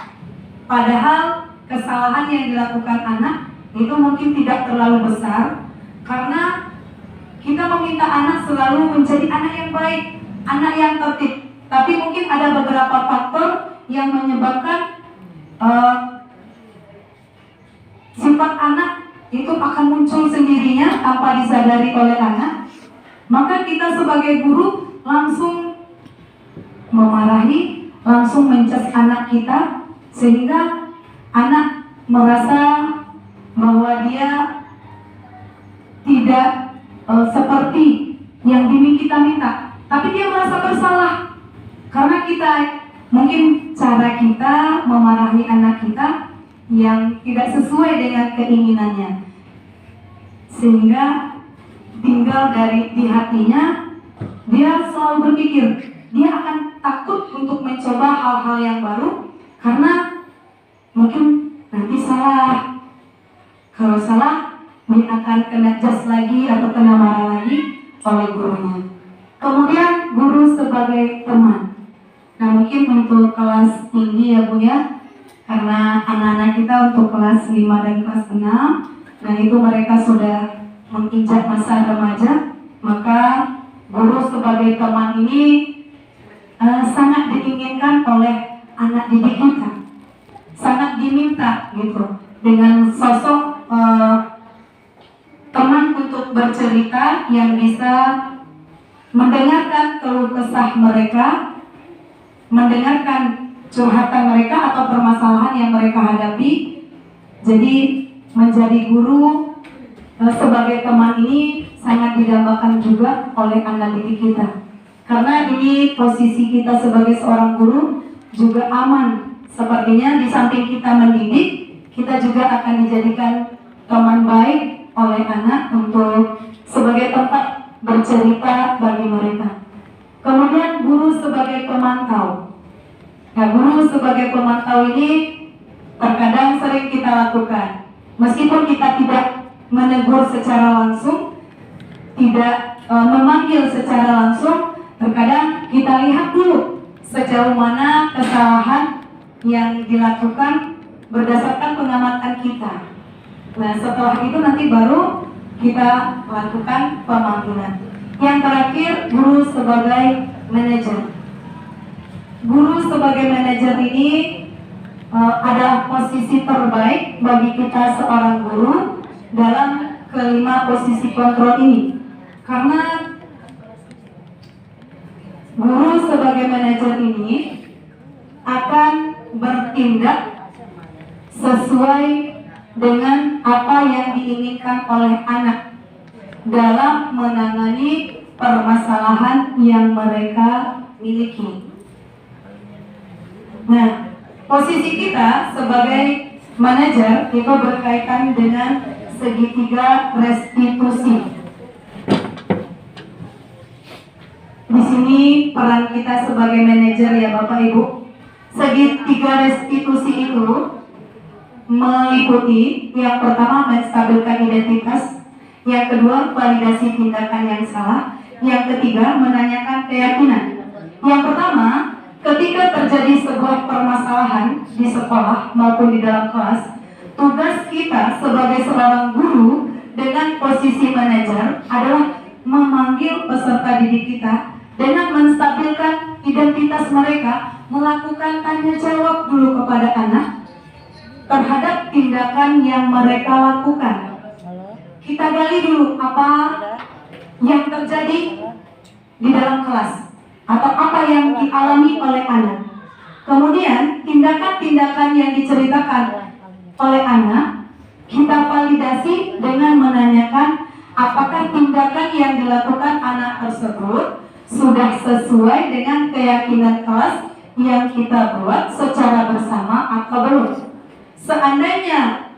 Speaker 4: padahal kesalahan yang dilakukan anak itu mungkin tidak terlalu besar, karena kita meminta anak selalu menjadi anak yang baik, anak yang tertib. Tapi mungkin ada beberapa faktor yang menyebabkan eh, sifat anak itu akan muncul sendirinya tanpa disadari oleh anak, maka kita sebagai guru langsung memarahi, langsung mencas anak kita, sehingga anak merasa bahwa dia tidak seperti yang kita minta, tapi dia merasa bersalah karena kita mungkin cara kita memarahi anak kita yang tidak sesuai dengan keinginannya, sehingga tinggal dari di hatinya dia selalu berpikir dia akan takut untuk mencoba hal-hal yang baru karena mungkin nanti salah. Kalau salah dia akan kena jas lagi atau kena marah lagi oleh gurunya. Kemudian guru sebagai teman. Nah, mungkin untuk kelas tinggi ya Bu ya, karena anak-anak kita untuk kelas 5 dan kelas 6, nah itu mereka sudah menginjak masa remaja, maka guru sebagai teman ini sangat diinginkan oleh anak didik kita, sangat diminta gitu, dengan sosok teman untuk bercerita yang bisa mendengarkan keluh kesah mereka, mendengarkan curhatan mereka atau permasalahan yang mereka hadapi. Jadi menjadi guru sebagai teman ini sangat didambakan juga oleh anak didik kita, karena ini posisi kita sebagai seorang guru juga aman. Sepertinya di samping kita mendidik, kita juga akan dijadikan teman baik oleh anak untuk sebagai tempat bercerita bagi mereka. Kemudian guru sebagai pemantau. Nah, guru sebagai pemantau ini terkadang sering kita lakukan. Meskipun kita tidak menegur secara langsung, tidak memanggil secara langsung, terkadang kita lihat dulu sejauh mana kesalahan yang dilakukan berdasarkan pengamatan kita. Nah, setelah itu nanti baru kita lakukan pemanggilan. Yang terakhir, guru sebagai manajer. Guru sebagai manajer ini adalah posisi terbaik bagi kita seorang guru dalam kelima posisi kontrol ini. Karena guru sebagai manajer ini akan bertindak sesuai dengan apa yang diinginkan oleh anak dalam menangani permasalahan yang mereka miliki. Nah, posisi kita sebagai manajer itu berkaitan dengan segitiga restitusi. Di sini peran kita sebagai manajer ya Bapak Ibu. Segitiga restitusi itu meliputi yang pertama menstabilkan identitas, yang kedua validasi tindakan yang salah, yang ketiga menanyakan keyakinan. Yang pertama, ketika terjadi sebuah permasalahan di sekolah maupun di dalam kelas, tugas kita sebagai seorang guru dengan posisi manajer adalah memanggil peserta didik kita dengan menstabilkan identitas mereka, melakukan tanya jawab dulu kepada anak terhadap tindakan yang mereka lakukan. Kita gali dulu apa yang terjadi di dalam kelas atau apa yang dialami oleh anak. Kemudian tindakan-tindakan yang diceritakan oleh anak kita validasi dengan menanyakan apakah tindakan yang dilakukan anak tersebut sudah sesuai dengan keyakinan kelas yang kita buat secara bersama atau belum. Seandainya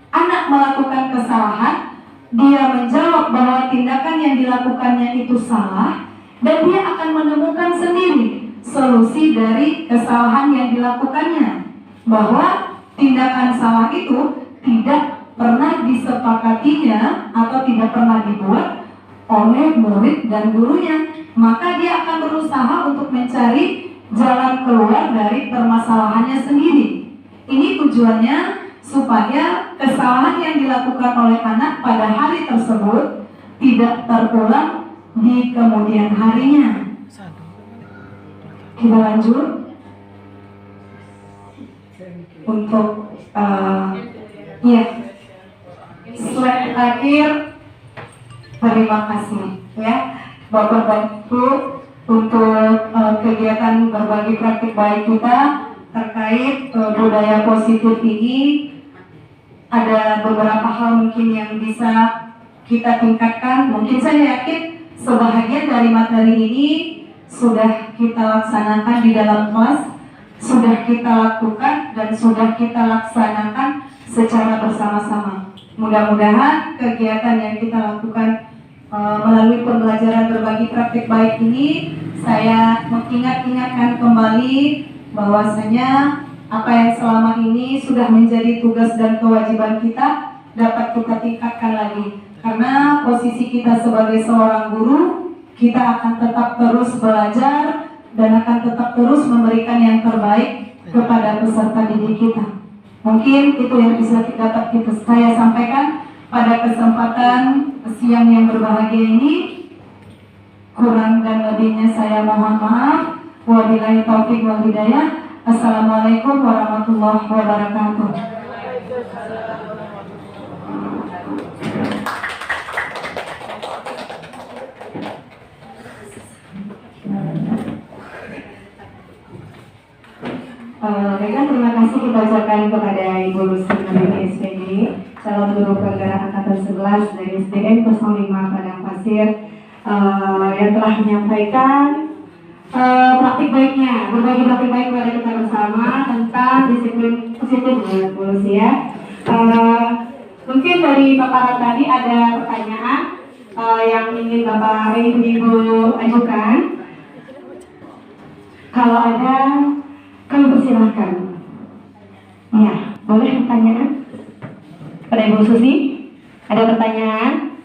Speaker 4: anak melakukan kesalahan, dia menjawab bahwa tindakan yang dilakukannya itu salah, dan dia akan menemukan sendiri solusi dari kesalahan yang dilakukannya, bahwa tindakan salah itu tidak pernah disepakatinya atau tidak pernah dibuat oleh murid dan gurunya. Maka dia akan berusaha untuk mencari jalan keluar dari permasalahannya sendiri. Ini tujuannya supaya kesalahan yang dilakukan oleh anak pada hari tersebut tidak terulang di kemudian harinya. Kita lanjut. untuk ya slide terakhir. Terima kasih ya Bapak dan Ibu untuk kegiatan berbagi praktik baik kita terkait budaya positif ini. Ada beberapa hal mungkin yang bisa kita tingkatkan. Mungkin saya yakin sebahagian dari materi ini sudah kita laksanakan di dalam kelas, sudah kita lakukan dan sudah kita laksanakan secara bersama-sama. Mudah-mudahan kegiatan yang kita lakukan melalui pembelajaran berbagi praktik baik ini, saya mengingatkan kembali bahwasanya apa yang selama ini sudah menjadi tugas dan kewajiban kita dapat kita tingkatkan lagi. Karena posisi kita sebagai seorang guru, kita akan tetap terus belajar dan akan tetap terus memberikan yang terbaik kepada peserta didik kita. Mungkin itu yang bisa dapat saya sampaikan pada kesempatan siang yang berbahagia ini. Kurang dan lebihnya saya mohon maaf. Wabillahi taufiq wal hidayah. Assalamualaikum warahmatullahi wabarakatuh.
Speaker 1: Baiklah, terima kasih kita ucapkan kepada Ibu Lucy Nabila SPD, calon guru penggerak angkatan 11 dari SDN 05 Padang Pasir, yang telah menyampaikan praktik baiknya, berbagi praktik baik kepada kita bersama tentang disiplin positif ya Bu Lucy ya. Mungkin dari paparan tadi ada pertanyaan yang ingin Bapak Ibu ajukan. Kalau ada, kami persilahkan. Ya, boleh pertanyaan? Pada Ibu Susi, ada pertanyaan?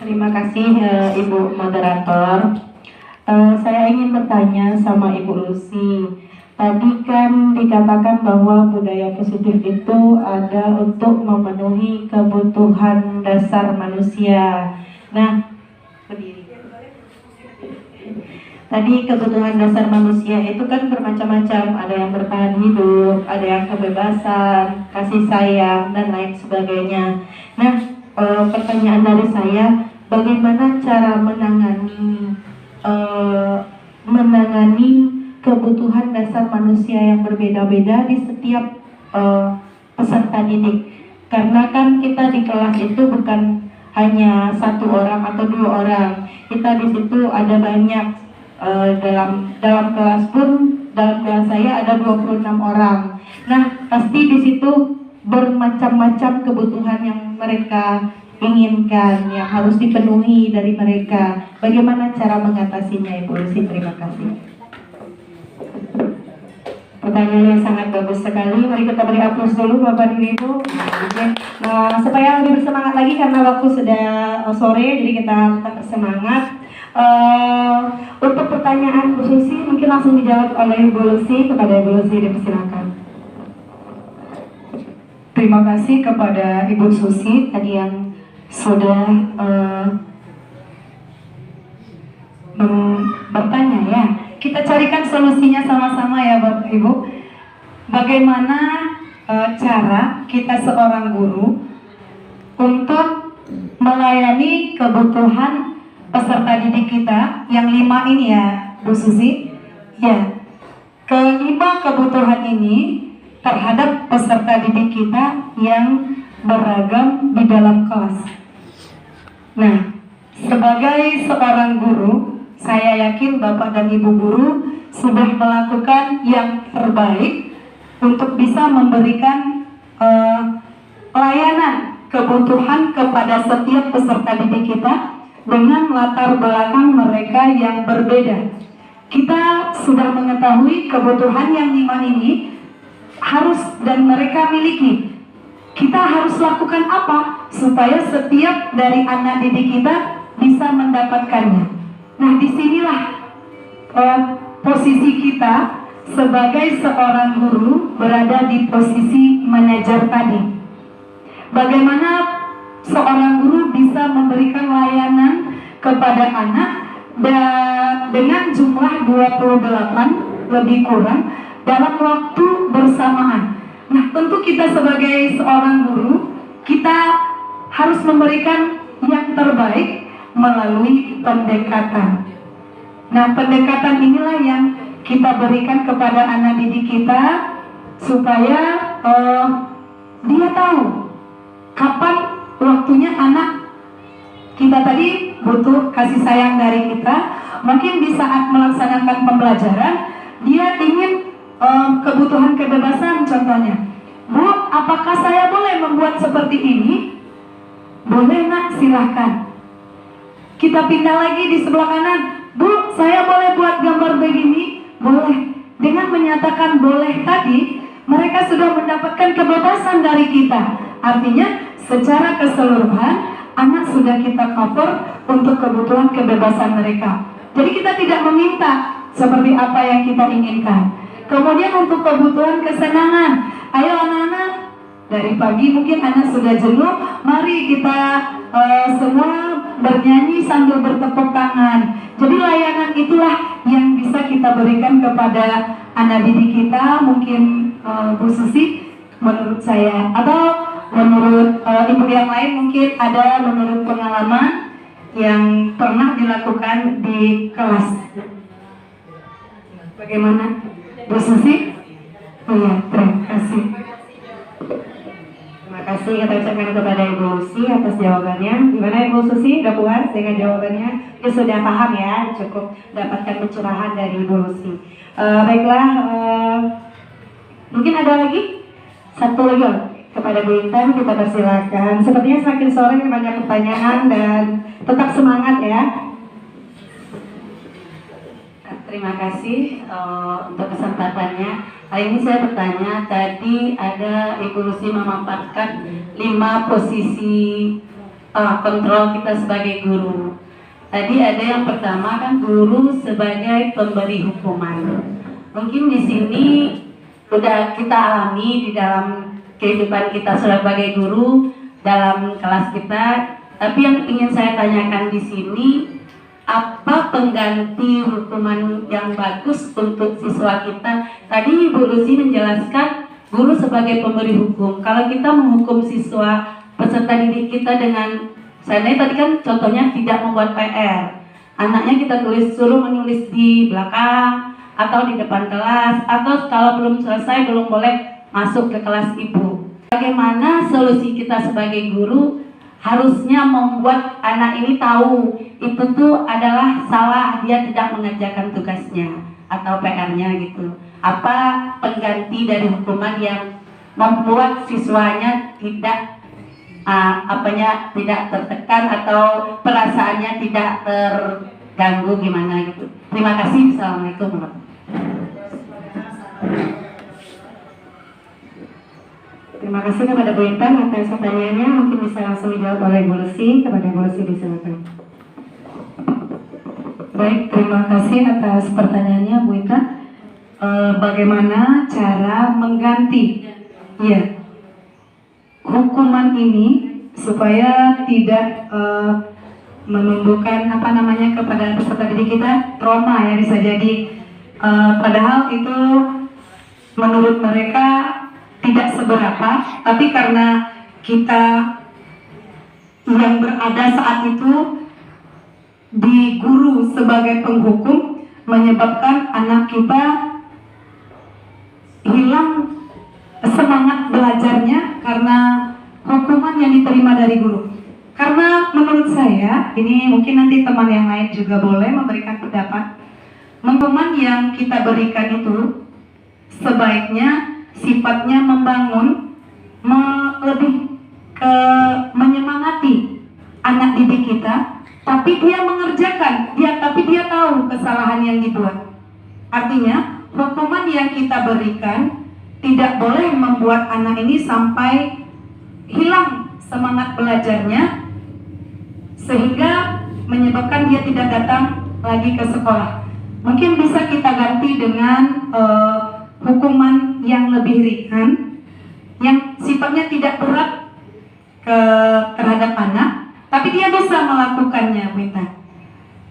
Speaker 6: Terima kasih Ibu Moderator. Saya ingin bertanya sama Ibu Lucy. Tadi kan dikatakan bahwa budaya positif itu ada untuk memenuhi kebutuhan dasar manusia. Nah, berdiri. Tadi kebutuhan dasar manusia itu kan bermacam-macam. Ada yang bertahan hidup, ada yang kebebasan, kasih sayang, dan lain sebagainya. Nah, pertanyaan dari saya, bagaimana cara menangani kebutuhan dasar manusia yang berbeda-beda di setiap peserta didik? Karena kan kita di kelas itu bukan hanya satu orang atau dua orang, kita di situ ada banyak. Dalam kelas pun, dalam kelas saya ada 26 orang. Nah, pasti di situ bermacam-macam kebutuhan yang mereka inginkan, yang harus dipenuhi dari mereka. Bagaimana cara mengatasinya, Ibu Lucy? Terima kasih.
Speaker 1: Pertanyaan yang sangat bagus sekali. Mari kita beri aplaus dulu Bapak dan Ibu. Nah, supaya lebih bersemangat lagi karena waktu sudah sore, jadi kita tetap bersemangat. Untuk pertanyaan Bu Susi mungkin langsung dijawab oleh Ibu Lucy. Kepada Ibu Lucy dipersilakan.
Speaker 4: Terima kasih kepada Ibu Susi tadi yang sudah bertanya ya. Kita carikan solusinya sama-sama ya Bapak Ibu. Bagaimana cara kita seorang guru untuk melayani kebutuhan peserta didik kita yang 5 ini ya Bu Susi. Ya, kelima kebutuhan ini terhadap peserta didik kita yang beragam di dalam kelas. Nah, sebagai seorang guru, saya yakin Bapak dan Ibu guru sudah melakukan yang terbaik untuk bisa memberikan layanan kebutuhan kepada setiap peserta didik kita dengan latar belakang mereka yang berbeda. Kita sudah mengetahui kebutuhan yang 5 ini harus dan mereka miliki. Kita harus lakukan apa supaya setiap dari anak didik kita bisa mendapatkannya. Nah, disinilah posisi kita sebagai seorang guru berada di posisi manajer tadi. Bagaimana seorang guru bisa memberikan layanan kepada anak dengan jumlah 28 lebih kurang dalam waktu bersamaan. Nah, tentu kita sebagai seorang guru, kita harus memberikan yang terbaik melalui pendekatan. Nah, pendekatan inilah yang kita berikan kepada anak didik kita supaya dia tahu kapan waktunya anak kita tadi butuh kasih sayang dari kita. Mungkin di saat melaksanakan pembelajaran dia ingin kebutuhan kebebasan, contohnya, Bu, apakah saya boleh membuat seperti ini? Boleh nak, silahkan. Kita pindah lagi di sebelah kanan, Bu, saya boleh buat gambar begini? Boleh. Dengan menyatakan boleh tadi, mereka sudah mendapatkan kebebasan dari kita. Artinya secara keseluruhan anak sudah kita cover untuk kebutuhan kebebasan mereka. Jadi kita tidak meminta seperti apa yang kita inginkan. Kemudian untuk kebutuhan kesenangan, ayo anak-anak, dari pagi mungkin anak sudah jenuh, mari kita semua bernyanyi sambil bertepuk tangan. Jadi layanan itulah yang bisa kita berikan kepada anak didik kita. Mungkin Bu Susi, menurut saya, atau menurut ibu yang lain mungkin ada menurut pengalaman yang pernah dilakukan di kelas. Bagaimana, Bu Susi? Oh ya, terima kasih.
Speaker 1: Terima kasih kita ucapkan kepada Ibu Lucy atas jawabannya. Gimana Ibu Susi? Udah puas dengan jawabannya? Ya sudah paham ya, cukup dapatkan pencerahan dari Ibu Lucy. Baiklah, mungkin ada lagi? Satu lagi kepada Bu Intan kita persilakan. Sepertinya semakin sore banyak pertanyaan dan tetap semangat ya. Terima kasih untuk kesempatannya. Hari ini saya bertanya, tadi ada Ibu Lucy memaparkan 5 posisi kontrol kita sebagai guru. Tadi ada yang pertama kan guru sebagai pemberi hukuman. Mungkin di sini sudah kita alami di dalam kehidupan kita sebagai guru dalam kelas kita. Tapi yang ingin saya tanyakan di sini, apa pengganti hukuman yang bagus untuk siswa kita? Tadi Ibu Lucy menjelaskan guru sebagai pemberi hukum. Kalau kita menghukum siswa peserta didik kita dengan, saya tadi kan contohnya tidak membuat PR, anaknya kita suruh menulis di belakang atau di depan kelas, atau kalau belum selesai belum boleh masuk ke kelas ibu. Bagaimana solusi kita sebagai guru? Harusnya membuat anak ini tahu itu tuh adalah salah, dia tidak mengerjakan tugasnya atau PR-nya gitu. Apa pengganti dari hukuman yang membuat siswanya tidak tidak tertekan atau perasaannya tidak terganggu gimana gitu. Terima kasih. Assalamualaikum warahmatullahi wabarakatuh. Terima kasih kepada Bu Intan atas pertanyaannya. Mungkin bisa langsung dijawab oleh Bu Lucy. Kepada Bu Lucy disilakan.
Speaker 4: Baik, terima kasih atas pertanyaannya Bu Intan. Bagaimana cara mengganti hukuman ini supaya tidak menumbuhkan kepada peserta didik kita trauma ya, bisa jadi padahal itu menurut mereka tidak seberapa, tapi karena kita yang berada saat itu di guru sebagai penghukum menyebabkan anak kita hilang semangat belajarnya karena hukuman yang diterima dari guru. Karena menurut saya, ini mungkin nanti teman yang lain juga boleh memberikan pendapat, hukuman yang kita berikan itu sebaiknya sifatnya membangun, lebih ke menyemangati anak didik kita, tapi dia mengerjakan, tapi dia tahu kesalahan yang dibuat. Artinya, hukuman yang kita berikan tidak boleh membuat anak ini sampai hilang semangat belajarnya, sehingga menyebabkan dia tidak datang lagi ke sekolah. Mungkin bisa kita ganti dengan hukuman yang lebih ringan, yang sifatnya tidak berat terhadap anak, tapi dia bisa melakukannya, Bu Intan.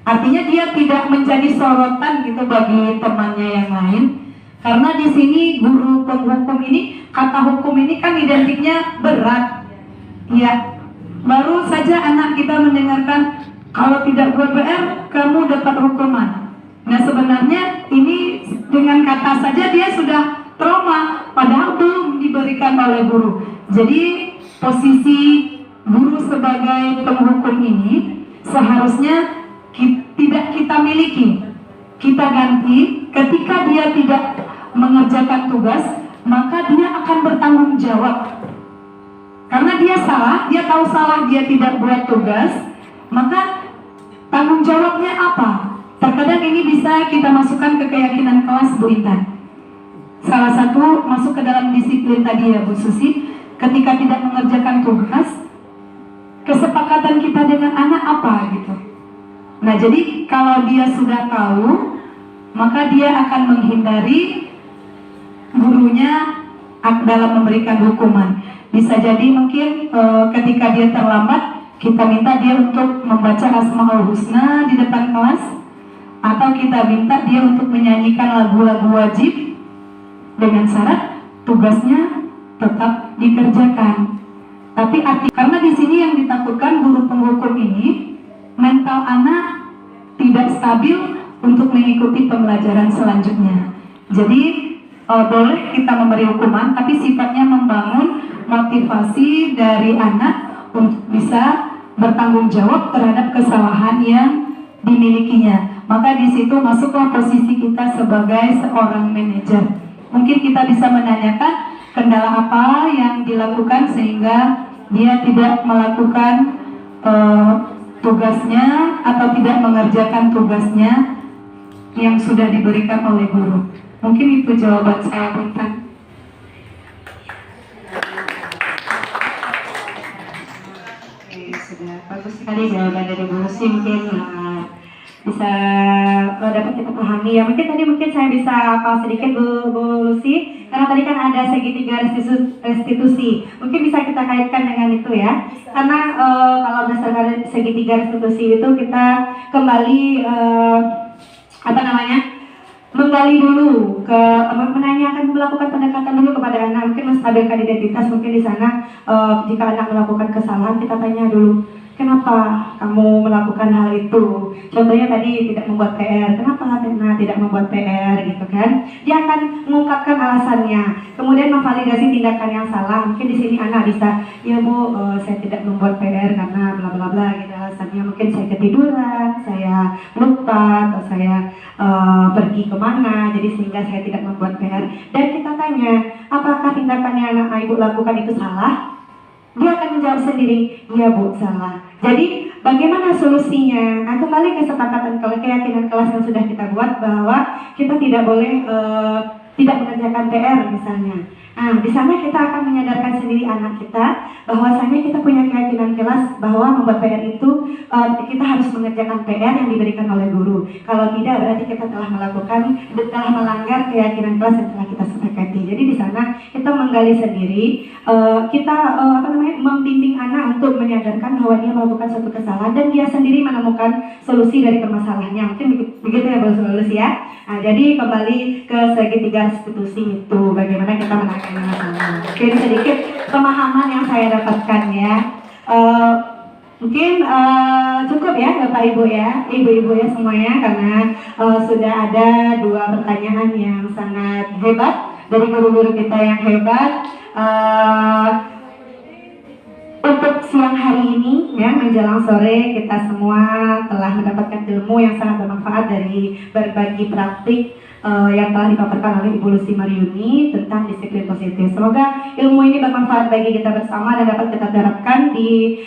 Speaker 4: Artinya dia tidak menjadi sorotan gitu bagi temannya yang lain. Karena di sini guru penghukum ini, kata hukum ini kan identiknya berat. Ya, baru saja anak kita mendengarkan kalau tidak buat PR kamu dapat hukuman. Nah sebenarnya ini dengan kata saja dia sudah trauma, padahal belum diberikan oleh guru. Jadi posisi guru sebagai penghukum ini seharusnya tidak kita miliki, kita ganti. Ketika dia tidak mengerjakan tugas, maka dia akan bertanggung jawab. Karena dia salah, dia tahu salah, dia tidak buat tugas, maka tanggung jawabnya apa? Terkadang ini bisa kita masukkan ke keyakinan kelas Bu Intan. Salah satu masuk ke dalam disiplin tadi ya Bu Susi, ketika tidak mengerjakan tugas, kesepakatan kita dengan anak apa gitu. Nah jadi kalau dia sudah tahu, maka dia akan menghindari gurunya dalam memberikan hukuman. Bisa jadi mungkin ketika dia terlambat, kita minta dia untuk membaca Asmaul Husna di depan kelas, atau kita minta dia untuk menyanyikan lagu-lagu wajib dengan syarat tugasnya tetap dikerjakan. Tapi karena di sini yang ditakutkan guru penghukum ini, mental anak tidak stabil untuk mengikuti pembelajaran selanjutnya. Jadi boleh kita memberi hukuman, tapi sifatnya membangun motivasi dari anak untuk bisa bertanggung jawab terhadap kesalahan yang dimilikinya. Maka di situ masuklah posisi kita sebagai seorang manajer. Mungkin kita bisa menanyakan kendala apa yang dilakukan sehingga dia tidak melakukan tugasnya atau tidak mengerjakan tugasnya yang sudah diberikan oleh guru. Mungkin itu jawaban saya, Bu Intan.
Speaker 1: Sudah bagus sekali jawaban dari Bu Lucy, mungkin bisa dapat kita pahami ya. Mungkin saya bisa apa sedikit Bu Lucy, karena tadi kan ada segitiga restitusi. Mungkin bisa kita kaitkan dengan itu ya. Karena kalau berdasarkan segitiga restitusi itu kita kembali menggali dulu ke menanyakan, melakukan pendekatan dulu kepada anak, mungkin menstabilkan identitas. Mungkin di sana jika anak melakukan kesalahan, kita tanya dulu, kenapa kamu melakukan hal itu? Contohnya tadi tidak membuat PR, kenapa Tena tidak membuat PR gitu kan? Dia akan mengungkapkan alasannya, kemudian memvalidasi tindakan yang salah. Mungkin di sini anak bisa, ya Bu, saya tidak membuat PR karena bla bla bla gitu alasannya. Mungkin saya ketiduran, saya lupa, atau saya pergi kemana, jadi sehingga saya tidak membuat PR. Dan kita tanya, apakah tindakan yang anak ibu lakukan itu salah? Dia akan menjawab sendiri, iya Bu, salah. Jadi bagaimana solusinya? Nah, kembali kesepakatan keyakinan kelas yang sudah kita buat bahwa kita tidak boleh tidak mengerjakan PR misalnya. Nah, di sana kita akan menyadarkan sendiri anak kita bahwasanya kita punya keyakinan kelas bahwa membuat PR itu kita harus mengerjakan PR yang diberikan oleh guru. Kalau tidak, berarti kita telah melanggar keyakinan kelas yang telah kita sepakati. Jadi di sana kita menggali sendiri, kita membimbing anak untuk menyadarkan bahwa dia melakukan suatu kesalahan dan dia sendiri menemukan solusi dari permasalahannya. Mungkin begitu ya Bu Lucy ya. Nah, jadi kembali ke segitiga restitusi itu, bagaimana kita menangani masalah. Mungkin sedikit pemahaman yang saya dapatkan ya. Mungkin cukup ya Bapak Ibu ya, Ibu-ibu ya semuanya, karena sudah ada 2 pertanyaan yang sangat hebat dari guru-guru kita yang hebat. Untuk siang hari ini ya, menjelang sore, kita semua telah mendapatkan ilmu yang sangat bermanfaat dari berbagi praktik yang telah dipaparkan oleh Ibu Lucy Mariuni tentang disiplin positif. Semoga ilmu ini bermanfaat bagi kita bersama dan dapat kita terapkan di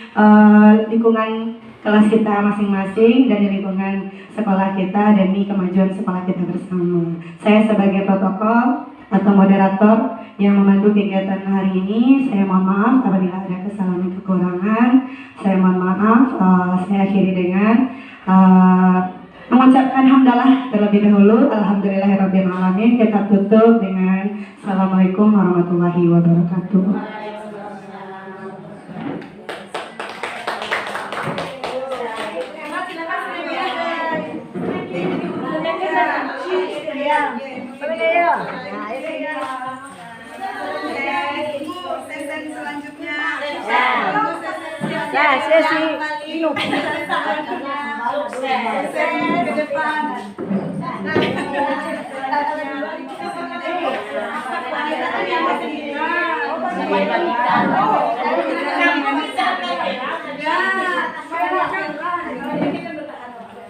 Speaker 1: lingkungan kelas kita masing-masing dan di lingkungan sekolah kita dan di kemajuan sekolah kita bersama. Saya sebagai protokol atau moderator yang memandu kegiatan hari ini, saya mohon maaf apabila ada kesalahan dan kekurangan. Saya mohon maaf. Saya akhiri dengan mengucapkan hamdalah terlebih dahulu. Alhamdulillahirabbil alamin. Kita tutup dengan Assalamualaikum warahmatullahi wabarakatuh.
Speaker 4: Sesi selanjutnya.
Speaker 3: Ya, sesi minum.
Speaker 4: Sesi ke depan.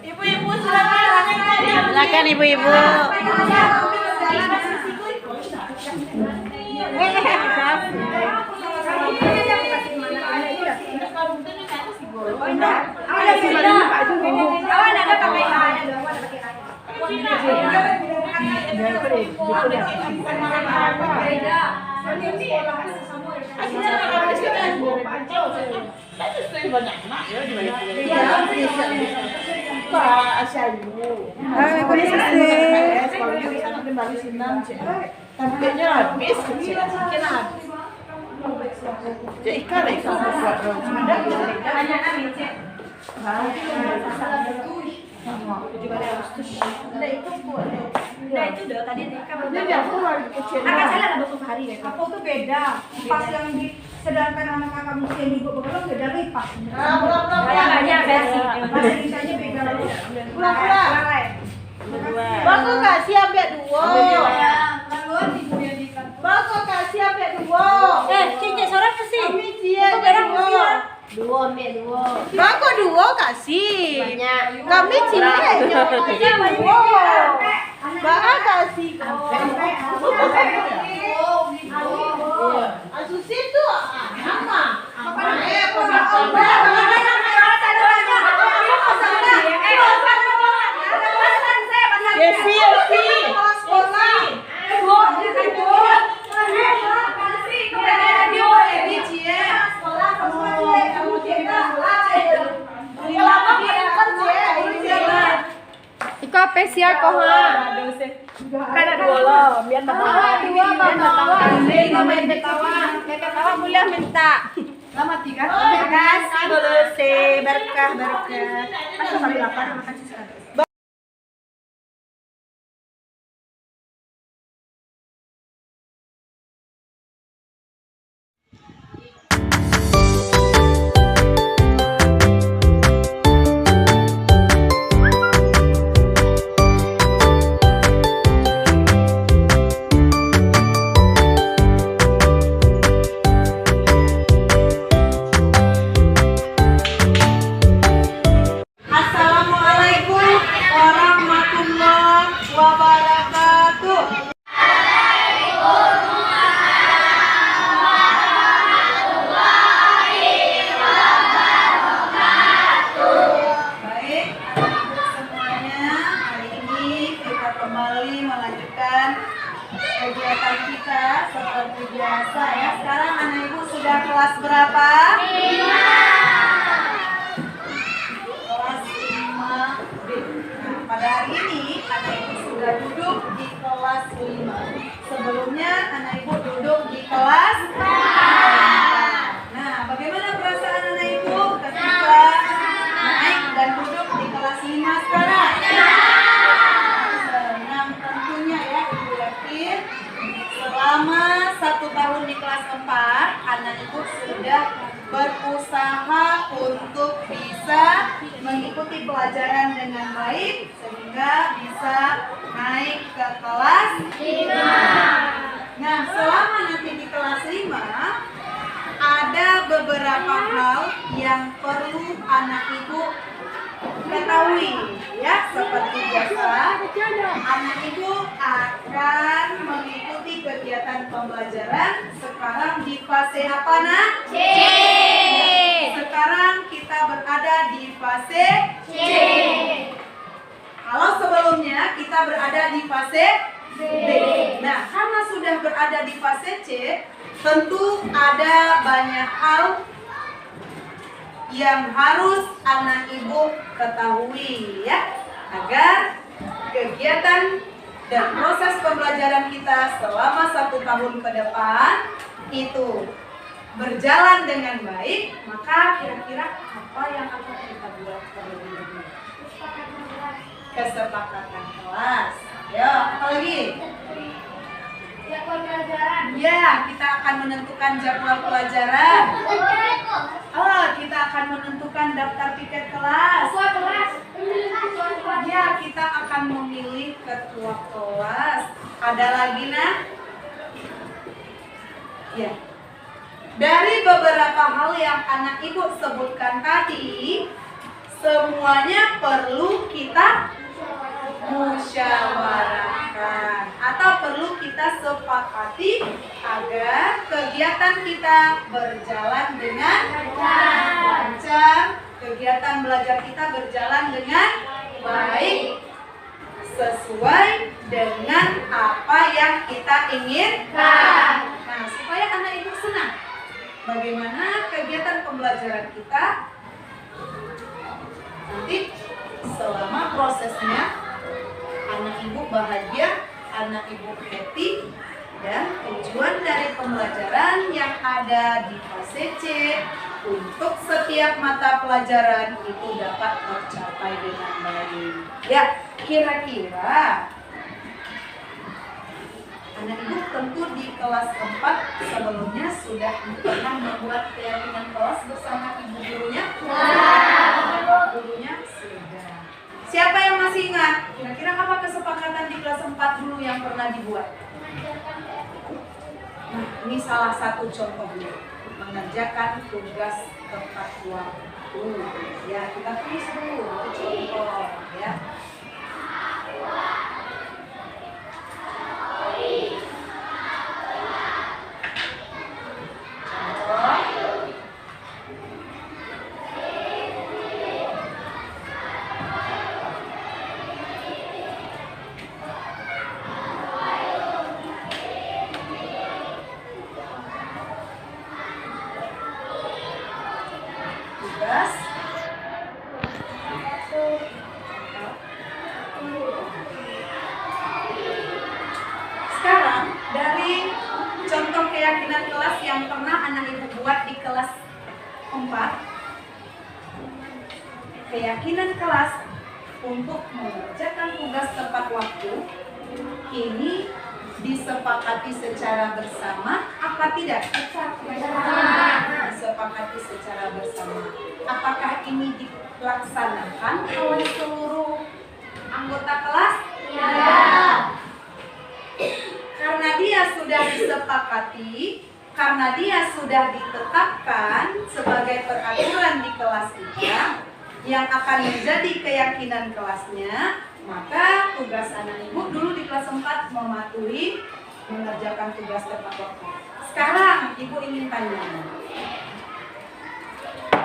Speaker 4: Ibu-ibu
Speaker 3: Silakan ibu-ibu.
Speaker 6: Tampaknya habis kecil. Jadi ikan buat
Speaker 3: Itu udah tadi
Speaker 6: jadi aku lagi kecil.
Speaker 3: Kakak saya ada 20 hari deh.
Speaker 2: Apa tuh beda? Pas yang di sedangkan anak kakak mungkin ibu bekerja beda lipat.
Speaker 3: Banyak versi.
Speaker 2: Bahasa Indonesia beda lagi.
Speaker 6: Pulang. Bagus kasih ambil dua. Bagus kasih ambil dua.
Speaker 3: Cincin seorang kasih.
Speaker 6: Kami dia dua.
Speaker 3: Dua ambil dua.
Speaker 6: Bagus dua kasih.
Speaker 3: Banyak.
Speaker 6: Kami cilek. Dua. Bagus kasih. Asusi tu nama. Yesi.
Speaker 3: Iko spesial kok ha. Kan ada dua lo, biar tawa. Ketawa mulia minta.
Speaker 4: Lama 3.
Speaker 3: Terima kasih boleh berkah. Masih sampai 8 makasih sekali.
Speaker 4: Assalamualaikum warahmatullahi wabarakatuh. Baik, semuanya, hari ini kita kembali melanjutkan kegiatan kita seperti biasa ya. Sekarang anak ibu sudah kelas berapa? Kelas 5B. Nah, pada hari ini anak ibu sudah duduk di kelas 5. Sebelumnya anak ibu duduk di kelas 4. Nah, bagaimana perasaan anak ibu ketika naik dan duduk di kelas 5 sekarang? Senang tentunya ya, ibu yakin selama 1 tahun di kelas 4 anak ibu sudah berusaha untuk bisa mengikuti pelajaran dengan baik sehingga bisa naik ke kelas 5. Nah, selama nanti di kelas 5 ada beberapa hal yang perlu anak ibu ketahui ya, seperti biasa anak ibu akan mengikuti kegiatan pembelajaran sekarang di fase apa nak? C. Sekarang kita berada di fase C. Kalau sebelumnya kita berada di fase B. Nah, karena sudah berada di fase C, tentu ada banyak hal yang harus anak ibu ketahui ya, agar kegiatan dan proses pembelajaran kita selama 1 tahun ke depan itu berjalan dengan baik. Maka kira-kira apa yang akan kita buat terlebih dahulu? Kesepakatan kelas Ya, apa lagi? Ya, kita akan menentukan jadwal pelajaran. Oh, kita akan menentukan daftar tiket kelas. Ya, kita akan memilih ketua kelas. Ada lagi, nah? Ya. Dari beberapa hal yang anak ibu sebutkan tadi, semuanya perlu kita musyawarahkan atau perlu kita sepakati agar kegiatan kita berjalan dengan lancar, kegiatan belajar kita berjalan dengan baik, sesuai dengan apa yang kita inginkan. Nah, supaya anak ibu senang, bagaimana kegiatan pembelajaran kita nanti selama prosesnya anak ibu bahagia, anak ibu happy, dan tujuan dari pembelajaran yang ada di fase C untuk setiap mata pelajaran itu dapat tercapai dengan baik. Ya, kira-kira anak ibu tentu di kelas 4 sebelumnya sudah pernah membuat keyakinan kelas bersama ibu gurunya? Ibu gurunya sudah. Siapa yang masih ingat? Kira-kira apa kesepakatan di kelas 4 dulu yang pernah dibuat? Nah, ini salah satu contohnya. Mengerjakan tugas tepat waktu. Ya, kita tulis dulu contoh ya. Sekarang dari contoh keyakinan kelas yang pernah anak ibu buat di kelas 4, keyakinan kelas untuk mengerjakan tugas tepat waktu ini disepakati secara bersama apa tidak? Disepakati secara bersama. Apakah ini dilaksanakan oleh seluruh anggota kelas? Ya. Karena dia sudah disepakati, karena dia sudah ditetapkan sebagai peraturan di kelas kita yang akan menjadi keyakinan kelasnya, maka tugas anak ibu dulu di kelas 4 mematuhi mengerjakan tugas tepat waktu. Sekarang ibu ingin tanya,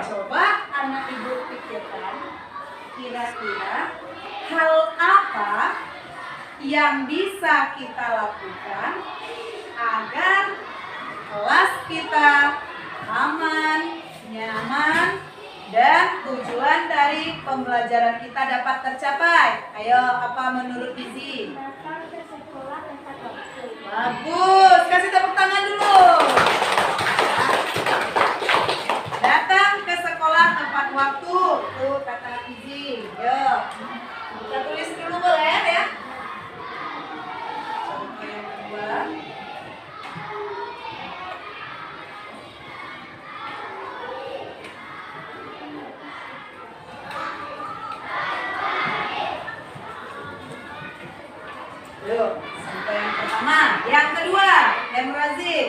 Speaker 4: coba anak ibu pikirkan kira-kira hal apa yang bisa kita lakukan agar kelas kita aman, nyaman, dan tujuan dari pembelajaran kita dapat tercapai. Ayo, apa menurut Izi? Bagus, kasih tepuk tangan dulu. Datang ke sekolah tepat waktu, tuh kata Izi. Yuk, kita tulis dulu boleh ya? Contoh yang kedua. Yuk, sampai yang pertama. Yang kedua, yang Razif.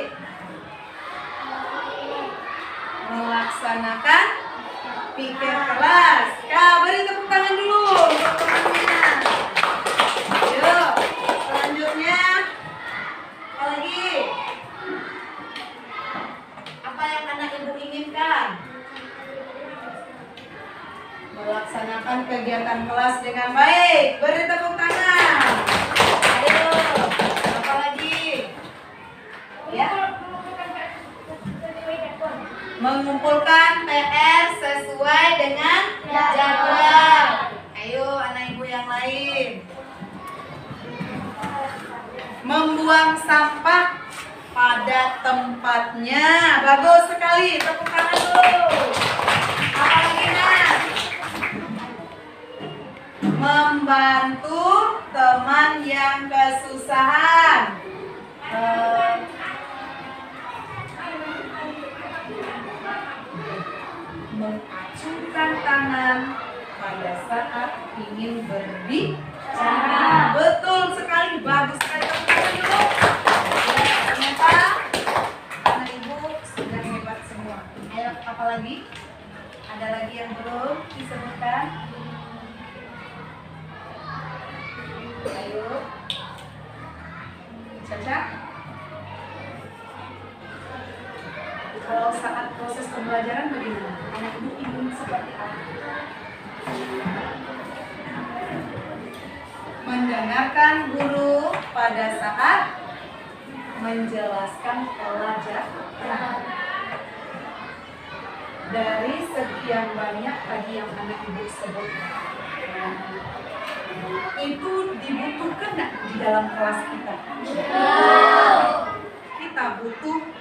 Speaker 4: Melaksanakan pikir kelas. Kak, beri tepuk tangan dulu untuk temannya. Yuk, selanjutnya. Apa lagi? Apa yang anak ibu inginkan? Melaksanakan kegiatan kelas dengan baik. Beri tepuk tangan. Ayo, apa lagi? Ya. Mengumpulkan PR sesuai dengan jadwal. Ayo, anak ibu yang lain. Membuang sampah pada tempatnya. Bagus sekali. Tepuk tangan dulu. Apa lagi, Nak? Membantu teman yang kesusahan. Mengacungkan tangan pada saat ingin berbicara. Betul sekali, bagus sekali. Ya, ternyata anak ibu sudah hebat semua. Ayo, apa lagi? Ada lagi yang belum disebutkan? Ayo, Caca. Kalau saat proses pembelajaran bagaimana? Anak ibu ingin seperti apa? Mendengarkan guru pada saat menjelaskan pelajaran. Dari sekian banyak tadi yang anak ibu sebutkan, itu dibutuhkan nggak di dalam kelas kita? Kita butuh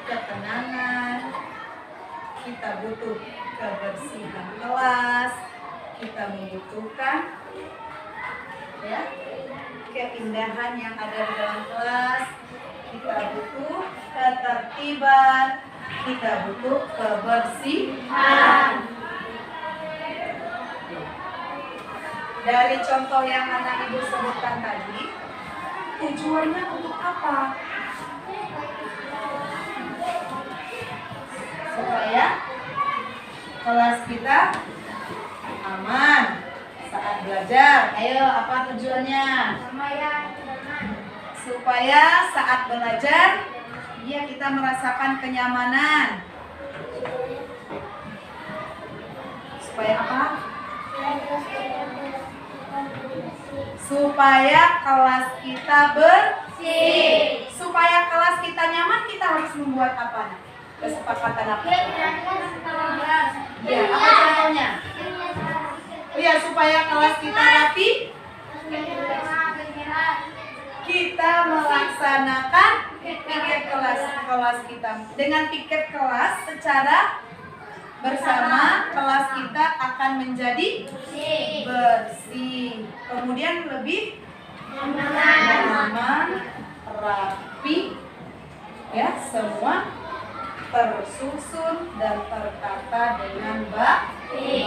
Speaker 4: ketenangan, kita butuh kebersihan kelas, kita membutuhkan ya keindahan yang ada di dalam kelas, kita butuh ketertiban, kita butuh kebersihan. Dari contoh yang anak ibu sebutkan tadi, tujuannya untuk apa? Supaya kelas kita aman saat belajar. Ayo, apa tujuannya? Supaya saat belajar ya kita merasakan kenyamanan. Supaya apa? Supaya kelas kita bersih. Supaya kelas kita nyaman, kita harus membuat apa? Kesepakatan apa? Ya, apa contohnya? Ya, supaya kelas kita rapi, kita melaksanakan piket kelas kita. Dengan piket kelas secara bersama, kelas kita akan menjadi bersih. Kemudian lebih nyaman, rapi, ya, semua tersusun dan tertata dengan baik.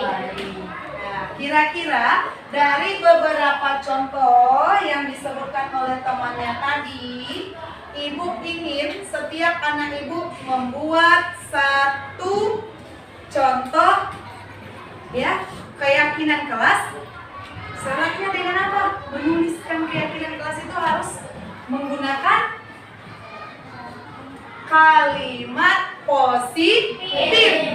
Speaker 4: Nah, kira-kira dari beberapa contoh yang disebutkan oleh temannya tadi, ibu ingin setiap anak ibu membuat satu contoh ya keyakinan kelas. Syaratnya dengan apa? Menuliskan keyakinan kelas itu harus menggunakan kalimat positif.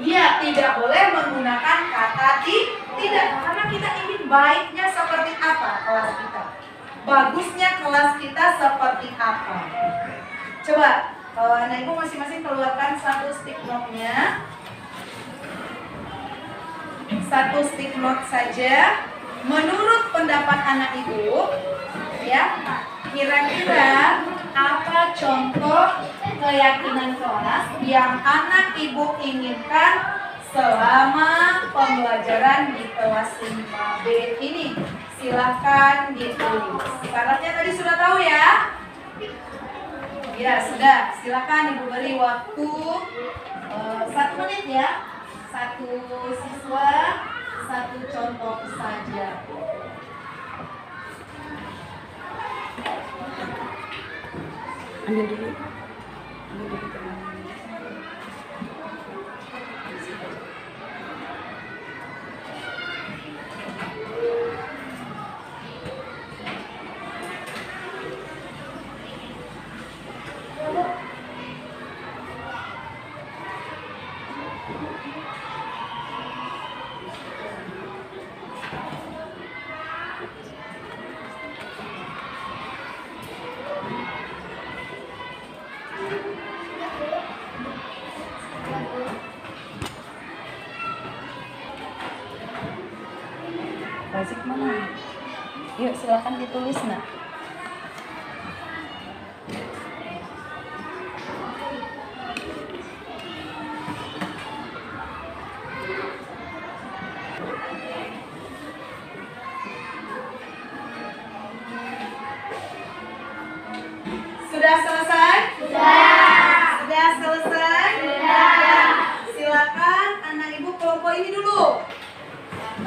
Speaker 4: Iya, tidak boleh menggunakan kata tidak, karena kita ingin baiknya seperti apa kelas kita, bagusnya kelas kita seperti apa. Coba anak ibu masing-masing keluarkan satu stick note-nya, satu stick note saja. Menurut pendapat anak ibu, ya, kira-kira apa contoh keyakinan kelas yang anak ibu inginkan selama pembelajaran di kelas 5B ini? Silahkan ditulis. Syaratnya tadi sudah tahu ya? Ya, sudah. Silahkan ibu beri waktu 1 menit ya. Satu siswa, satu contoh saja.
Speaker 3: Ambil dulu. Basic mana? Yuk silakan ditulis nak.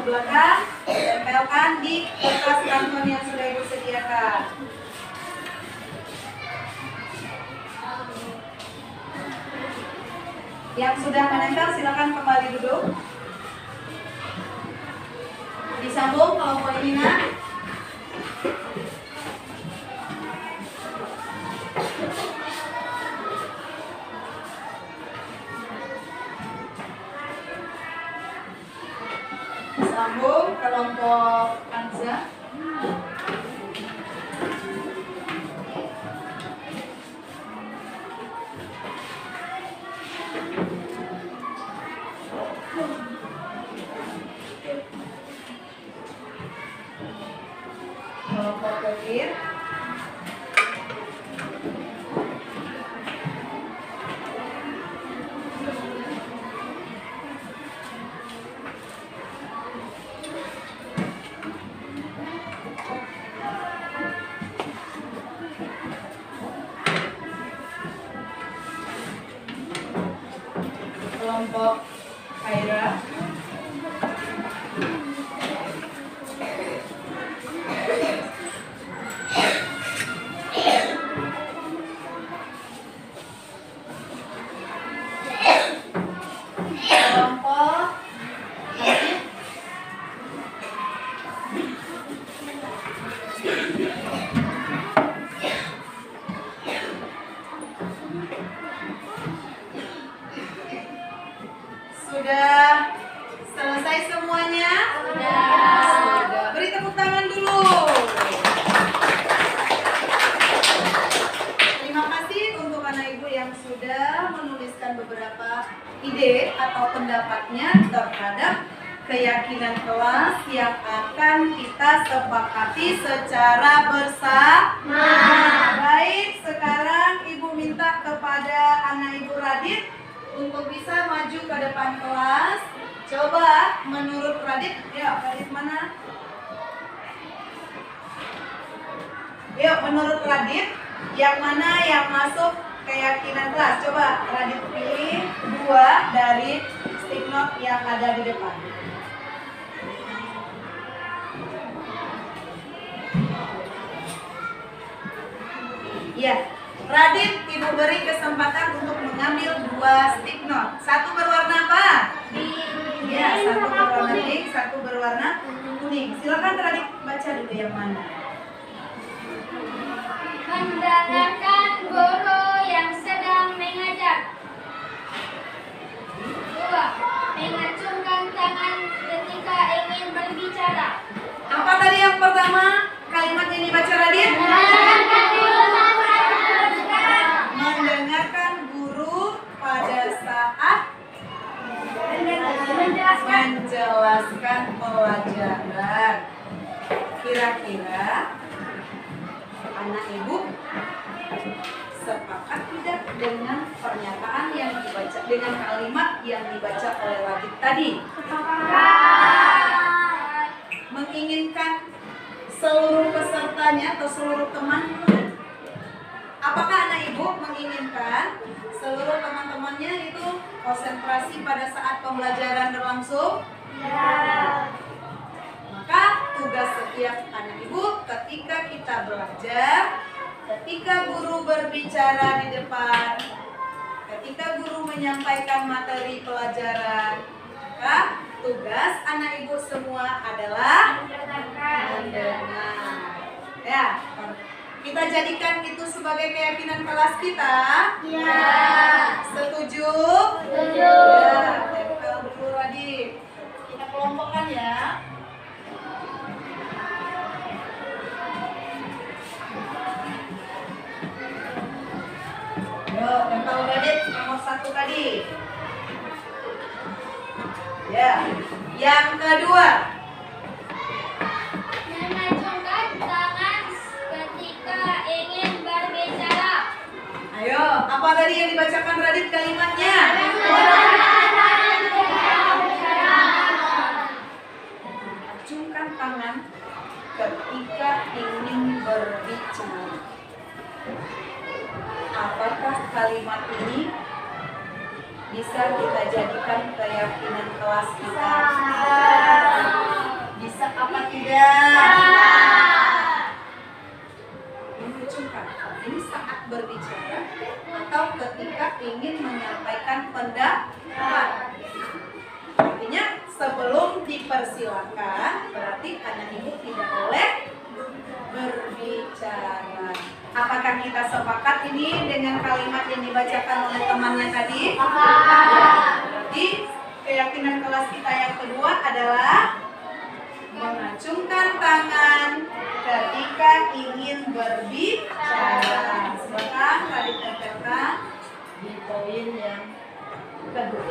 Speaker 4: belakang, tempelkan di kertas kanton yang sudah Ibu sediakan. Yang sudah menempel silakan kembali duduk. Disambung kelompok Nina. Disambung kelompok Anza. Kelompok Kevin. Kelompok Kaira. Kelompok Nasib. Sudah selesai semuanya? Sudah. Beri tepuk tangan dulu. Terima kasih untuk anak ibu yang sudah menuliskan beberapa ide atau pendapatnya terhadap keyakinan kelas yang akan kita sepakati secara bersama. Baik, sekarang ibu minta kepada anak ibu Radit untuk bisa maju ke depan kelas. Coba menurut Radit, ya Radit mana? Yuk, menurut Radit, yang mana yang masuk keyakinan kelas? Coba Radit pilih 2 dari stick note yang ada di depan. Ya, Radit, ibu beri kesempatan untuk mengambil 2 stick note. Satu berwarna apa? Ya, satu berwarna pink, satu berwarna kuning. Silakan Radit baca dulu yang mana.
Speaker 7: Mendengarkan guru yang sedang mengajar. 2. Mengacungkan tangan ketika ingin berbicara.
Speaker 4: Apa tadi yang pertama? Kalimat yang dibaca Radit? Mendengarkan guru pada saat menjelaskan pelajaran. Kira-kira anak ibu sepakat tidak dengan pernyataan yang dibaca, dengan kalimat yang dibaca oleh Radit tadi? Menginginkan seluruh pesertanya atau seluruh teman, apakah anak ibu menginginkan seluruh teman-temannya itu konsentrasi pada saat pembelajaran berlangsung? Ya. Maka tugas setiap anak ibu ketika kita belajar, ketika guru berbicara di depan, ketika guru menyampaikan materi pelajaran, maka tugas anak ibu semua adalah mendengar. Ya, kita jadikan itu sebagai keyakinan kelas kita. Ya. Setuju? Setuju. Ya, tempel dulu Radit. Kita kelompokkan ya. Yuk, tempel Radit nomor 1 tadi. Ya, yang kedua.
Speaker 7: Mengacungkan tangan ketika ingin berbicara.
Speaker 4: Ayo, apa tadi yang dibacakan Radit kalimatnya? Acungkan tangan ketika ingin berbicara. Apakah kalimat ini bisa kita jadikan keyakinan kelas kita? menempelkan, berarti anak ibu tidak boleh berbicara. Apakah kita sepakat ini dengan kalimat yang dibacakan oleh temannya tadi? Berarti keyakinan kelas kita yang kedua adalah mengacungkan tangan ketika ingin berbicara. Silakan tadi tempelkan di poin yang kedua.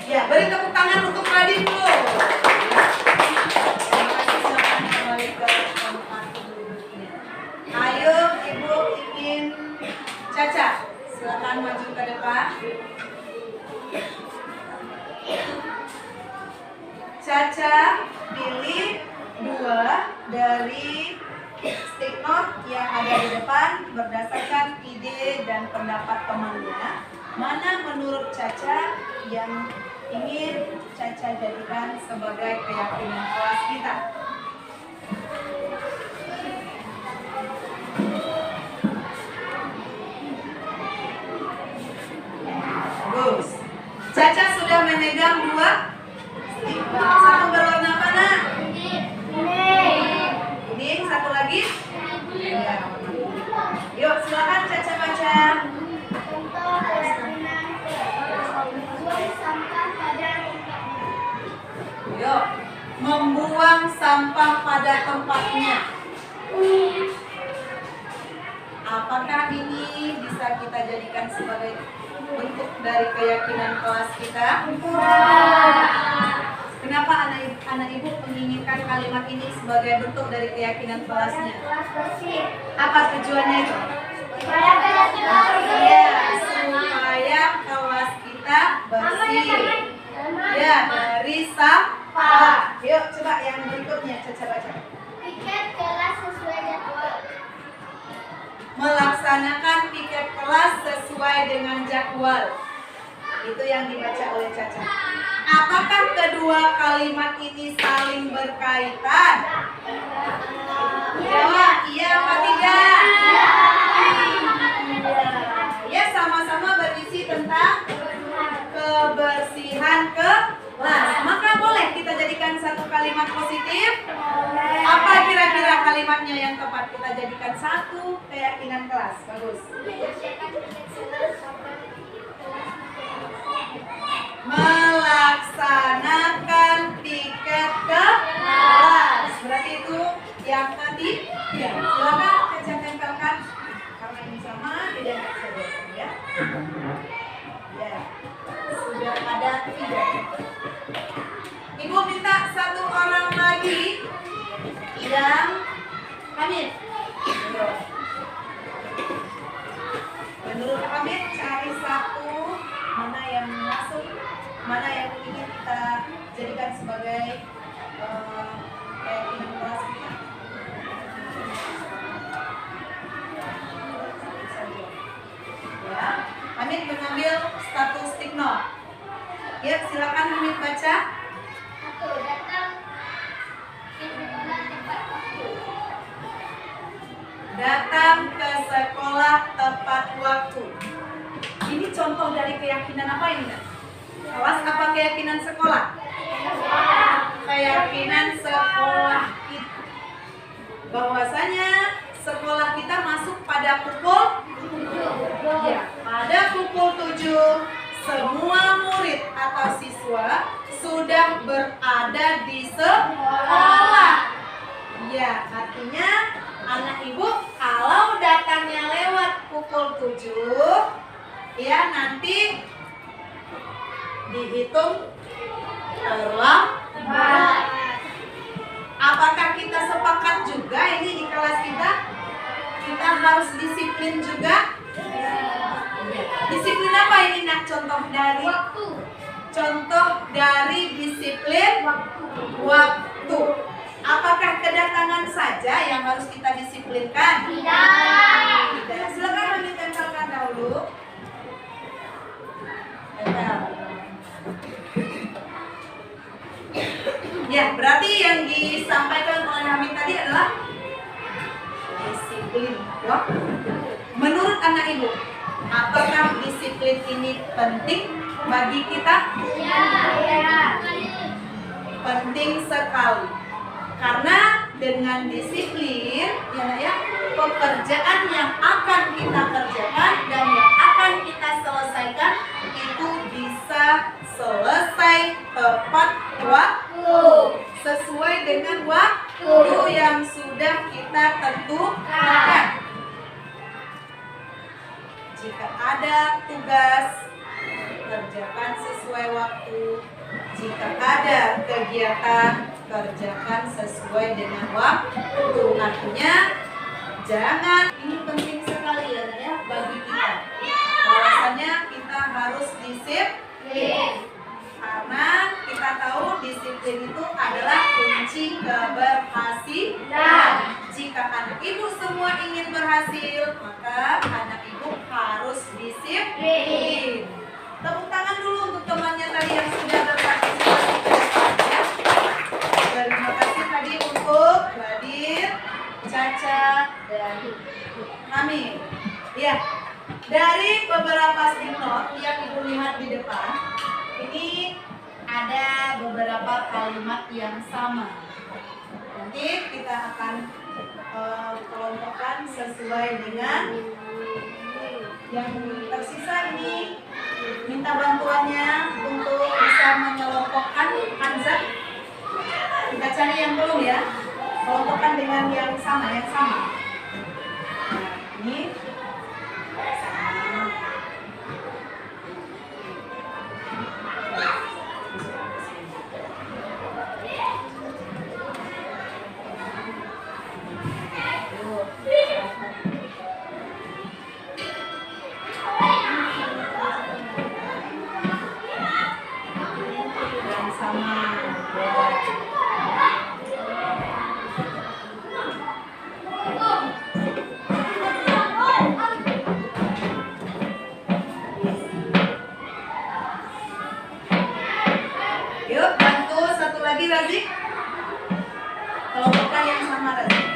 Speaker 4: Ya, beri tepuk tangan untuk Radin dulu. Silakan kembali ke tempat duduknya. Ayo, Ibu ingin Caca, silakan maju ke depan. Caca pilih 2 dari stick note yang ada di depan berdasarkan ide dan pendapat temannya. Mana menurut Caca yang ingin Caca jadikan sebagai keyakinan kelas kita? Bagus. Caca sudah memegang 2. Satu berwarna mana? Kuning. Satu lagi? Ya. Yuk, silakan Caca baca. Yuk, membuang sampah pada tempatnya. Apakah ini bisa kita jadikan sebagai bentuk dari keyakinan kelas kita? Kenapa anak ibu menginginkan kalimat ini sebagai bentuk dari keyakinan kelasnya? Apa tujuannya itu? Ya, supaya kelas kita bersih. Ya, dari sampah. Yuk, coba yang berikutnya Caca baca.
Speaker 7: Piket kelas sesuai jadwal.
Speaker 4: Melaksanakan piket kelas sesuai dengan jadwal. Itu yang dibaca oleh Caca. Apakah kedua kalimat ini saling berkaitan? Jawab iya apa tidak? Ya, sama-sama berisi tentang kebersihan kelas. Maka boleh kita jadikan satu kalimat positif. Apa kira-kira kalimatnya yang tepat? Kita jadikan satu keyakinan kelas. Bagus. Melaksanakan piket kelas. Berarti itu yang tadi. Ya, silakan Caca tempelkan. Karena ini sama, tidak bisa dibuat, ya. Ya, sudah ada 3. Ibu minta 1 orang lagi yang Hamid. Menurut Hamid, cari 1 mana yang masuk, mana yang ingin kita jadikan sebagai keyakinan kelas kita. Ya, Hamid mengambil satu stick note. Ya, silakan Hamid baca.
Speaker 7: 1. Datang ke sekolah tepat waktu.
Speaker 4: Datang ke sekolah tepat waktu. Ini contoh dari keyakinan apa ini? Kelas apa keyakinan sekolah? Keyakinan sekolah kita. Bahwasanya sekolah kita masuk pada pukul 7. Ya, pada pukul 7 semua murid atau siswa sudah berada di sekolah. Ya, artinya anak ibu kalau datangnya lewat pukul 7, ya nanti dihitung terlambat. Apakah kita sepakat juga ini di kelas kita? Kita harus disiplin juga. Disiplin apa ini nak? Contoh dari
Speaker 7: Waktu.
Speaker 4: Contoh dari disiplin waktu. Apakah kedatangan saja yang harus kita disiplinkan? Tidak. Silakan kami tempelkan dahulu. Tempel. Ya, berarti yang disampaikan oleh Hamid tadi adalah disiplin waktu. Menurut anak ibu, apakah disiplin ini penting bagi kita?
Speaker 7: Ya.
Speaker 4: Penting sekali. Karena dengan disiplin ya, pekerjaan yang akan kita kerjakan dan yang akan kita selesaikan itu bisa selesai tepat waktu, sesuai dengan waktu yang sudah kita tentukan. Jika ada tugas, kerjakan sesuai waktu. Jika ada kegiatan, kerjakan sesuai dengan waktu. Artinya jangan, ini penting sekali ya bagi kita. Bahwasanya kita harus disiplin. Karena kita tahu disiplin itu adalah kunci keberhasilan. Jika anak ibu semua ingin berhasil, maka anak ibu harus disiplin. Tepuk tangan dulu untuk temannya tadi yang sudah berpartisipasi. Terima kasih tadi untuk Badir, Caca, dan Amin. Ya, dari beberapa stiker yang ibu lihat di depan, ini ada beberapa kalimat yang sama. Nanti kita akan kelompokkan sesuai dengan yang tersisa. Ini minta bantuannya untuk bisa mengelompokkan Hamzah. Kita cari yang belum ya, kelompokkan dengan yang sama. Nah, ini yuk bantu satu lagi Razik, kelompokkan yang sama Razik.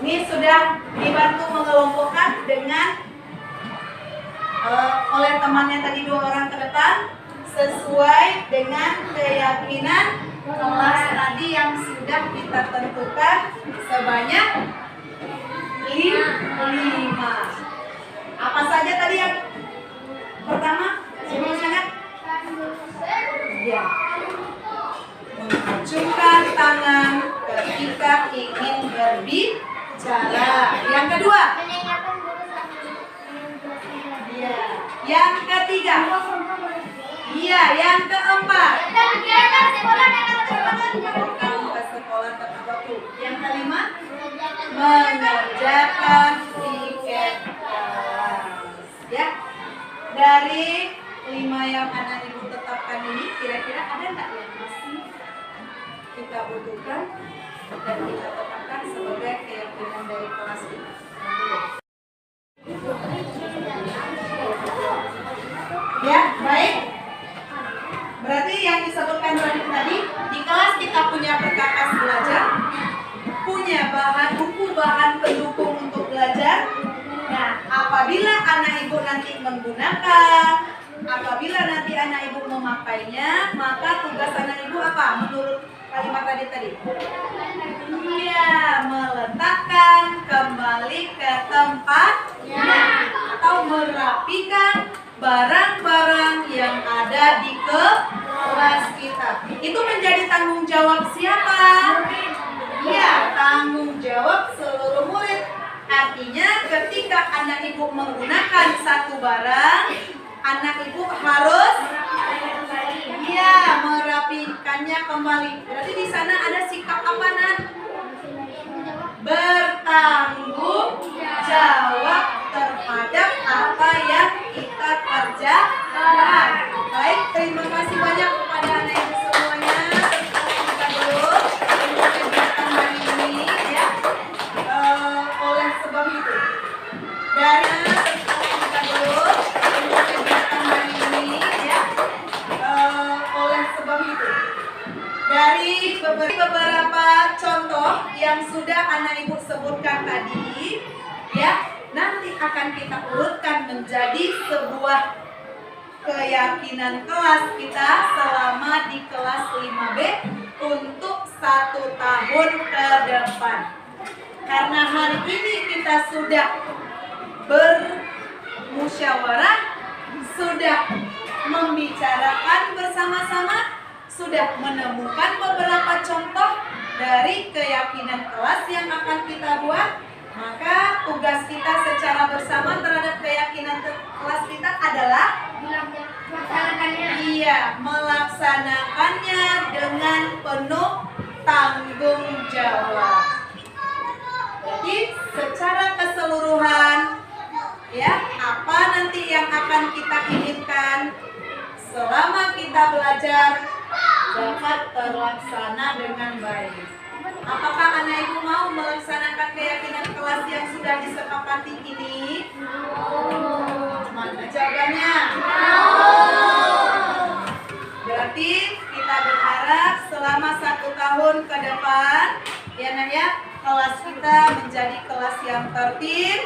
Speaker 4: Ini sudah dibantu mengelompokkan dengan oleh temannya tadi 2 orang ke depan, sesuai dengan keyakinan kelas tadi yang sudah kita tentukan sebanyak 5. Apa saja tadi yang pertama? Siapa masih ingat? Ya. Mengacungkan tangan ketika ingin berbicara. Yang kedua? Iya. Yang ketiga? Iya. Yang keempat? Ke sekolah tepat waktu. Yang kelima? Mengerjakan tiket kelas. Ya. Dari 5 yang anak ibu tetapkan ini, kira-kira ada nggak yang masih kita butuhkan dan kita tetapkan sebagai keyakinan dari kelas kita? Ya, baik. Berarti yang disebutkan tadi, di kelas kita punya perkakas belajar, punya bahan pendukung untuk belajar. Nah, apabila anak ibu nanti menggunakan, apabila nanti anak ibu memakainya, maka tugas anak ibu apa? Menurut kalimat tadi? Iya, meletakkan kembali ke tempatnya atau merapikan barang-barang yang ada di kelas kita. Itu menjadi tanggung jawab siapa? Iya, tanggung jawab seluruh murid. Artinya ketika anak ibu menggunakan satu barang, anak ibu harus merapikannya kembali. Berarti di sana ada sikap apa, Nak? Bertanggung jawab terhadap apa yang kita kerjakan. Baik, terima kasih banyak kepada anak ibu semuanya. Kita dulu untuk kegiatan hari ini ya. Dari kita dulu untuk kegiatan hari ini ya. Oleh sebab itu, dari beberapa contoh yang sudah anak ibu sebutkan tadi, ya, nanti akan kita urutkan menjadi sebuah keyakinan kelas kita selama di kelas 5B untuk 1 tahun ke depan. Karena hari ini kita sudah bermusyawarah, sudah membicarakan bersama-sama, sudah menemukan beberapa contoh dari keyakinan kelas yang akan kita buat, maka tugas kita secara bersama terhadap keyakinan kelas kita adalah melaksanakannya dengan penuh tanggung jawab. Jadi secara keseluruhan ya, apa nanti yang akan kita inginkan selama kita belajar dapat terlaksana dengan baik. Apakah anak ibu mau melaksanakan keyakinan kelas yang sudah disepakati ini? Mana jawabannya? Berarti kita berharap selama 1 tahun ke depan ya nak ya, kelas kita menjadi kelas yang tertib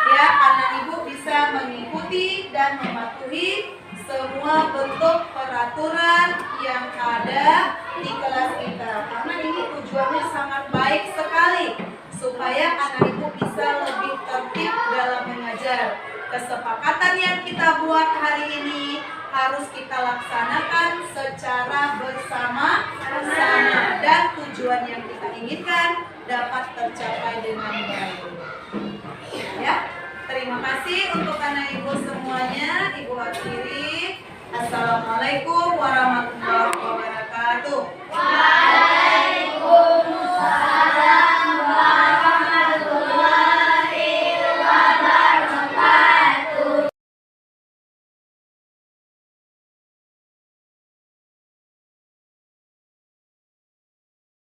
Speaker 4: ya, anak ibu bisa mengikuti dan mematuhi semua bentuk peraturan yang ada di kelas kita, karena ini tujuannya sangat baik sekali supaya anak ibu bisa lebih tertib dalam mengajar. Kesepakatan yang kita buat hari ini harus kita laksanakan secara bersama-sama dan tujuan yang kita inginkan dapat tercapai dengan baik. Ya, terima kasih untuk anak ibu semuanya. Ibu akhiri. Assalamualaikum warahmatullahi wabarakatuh.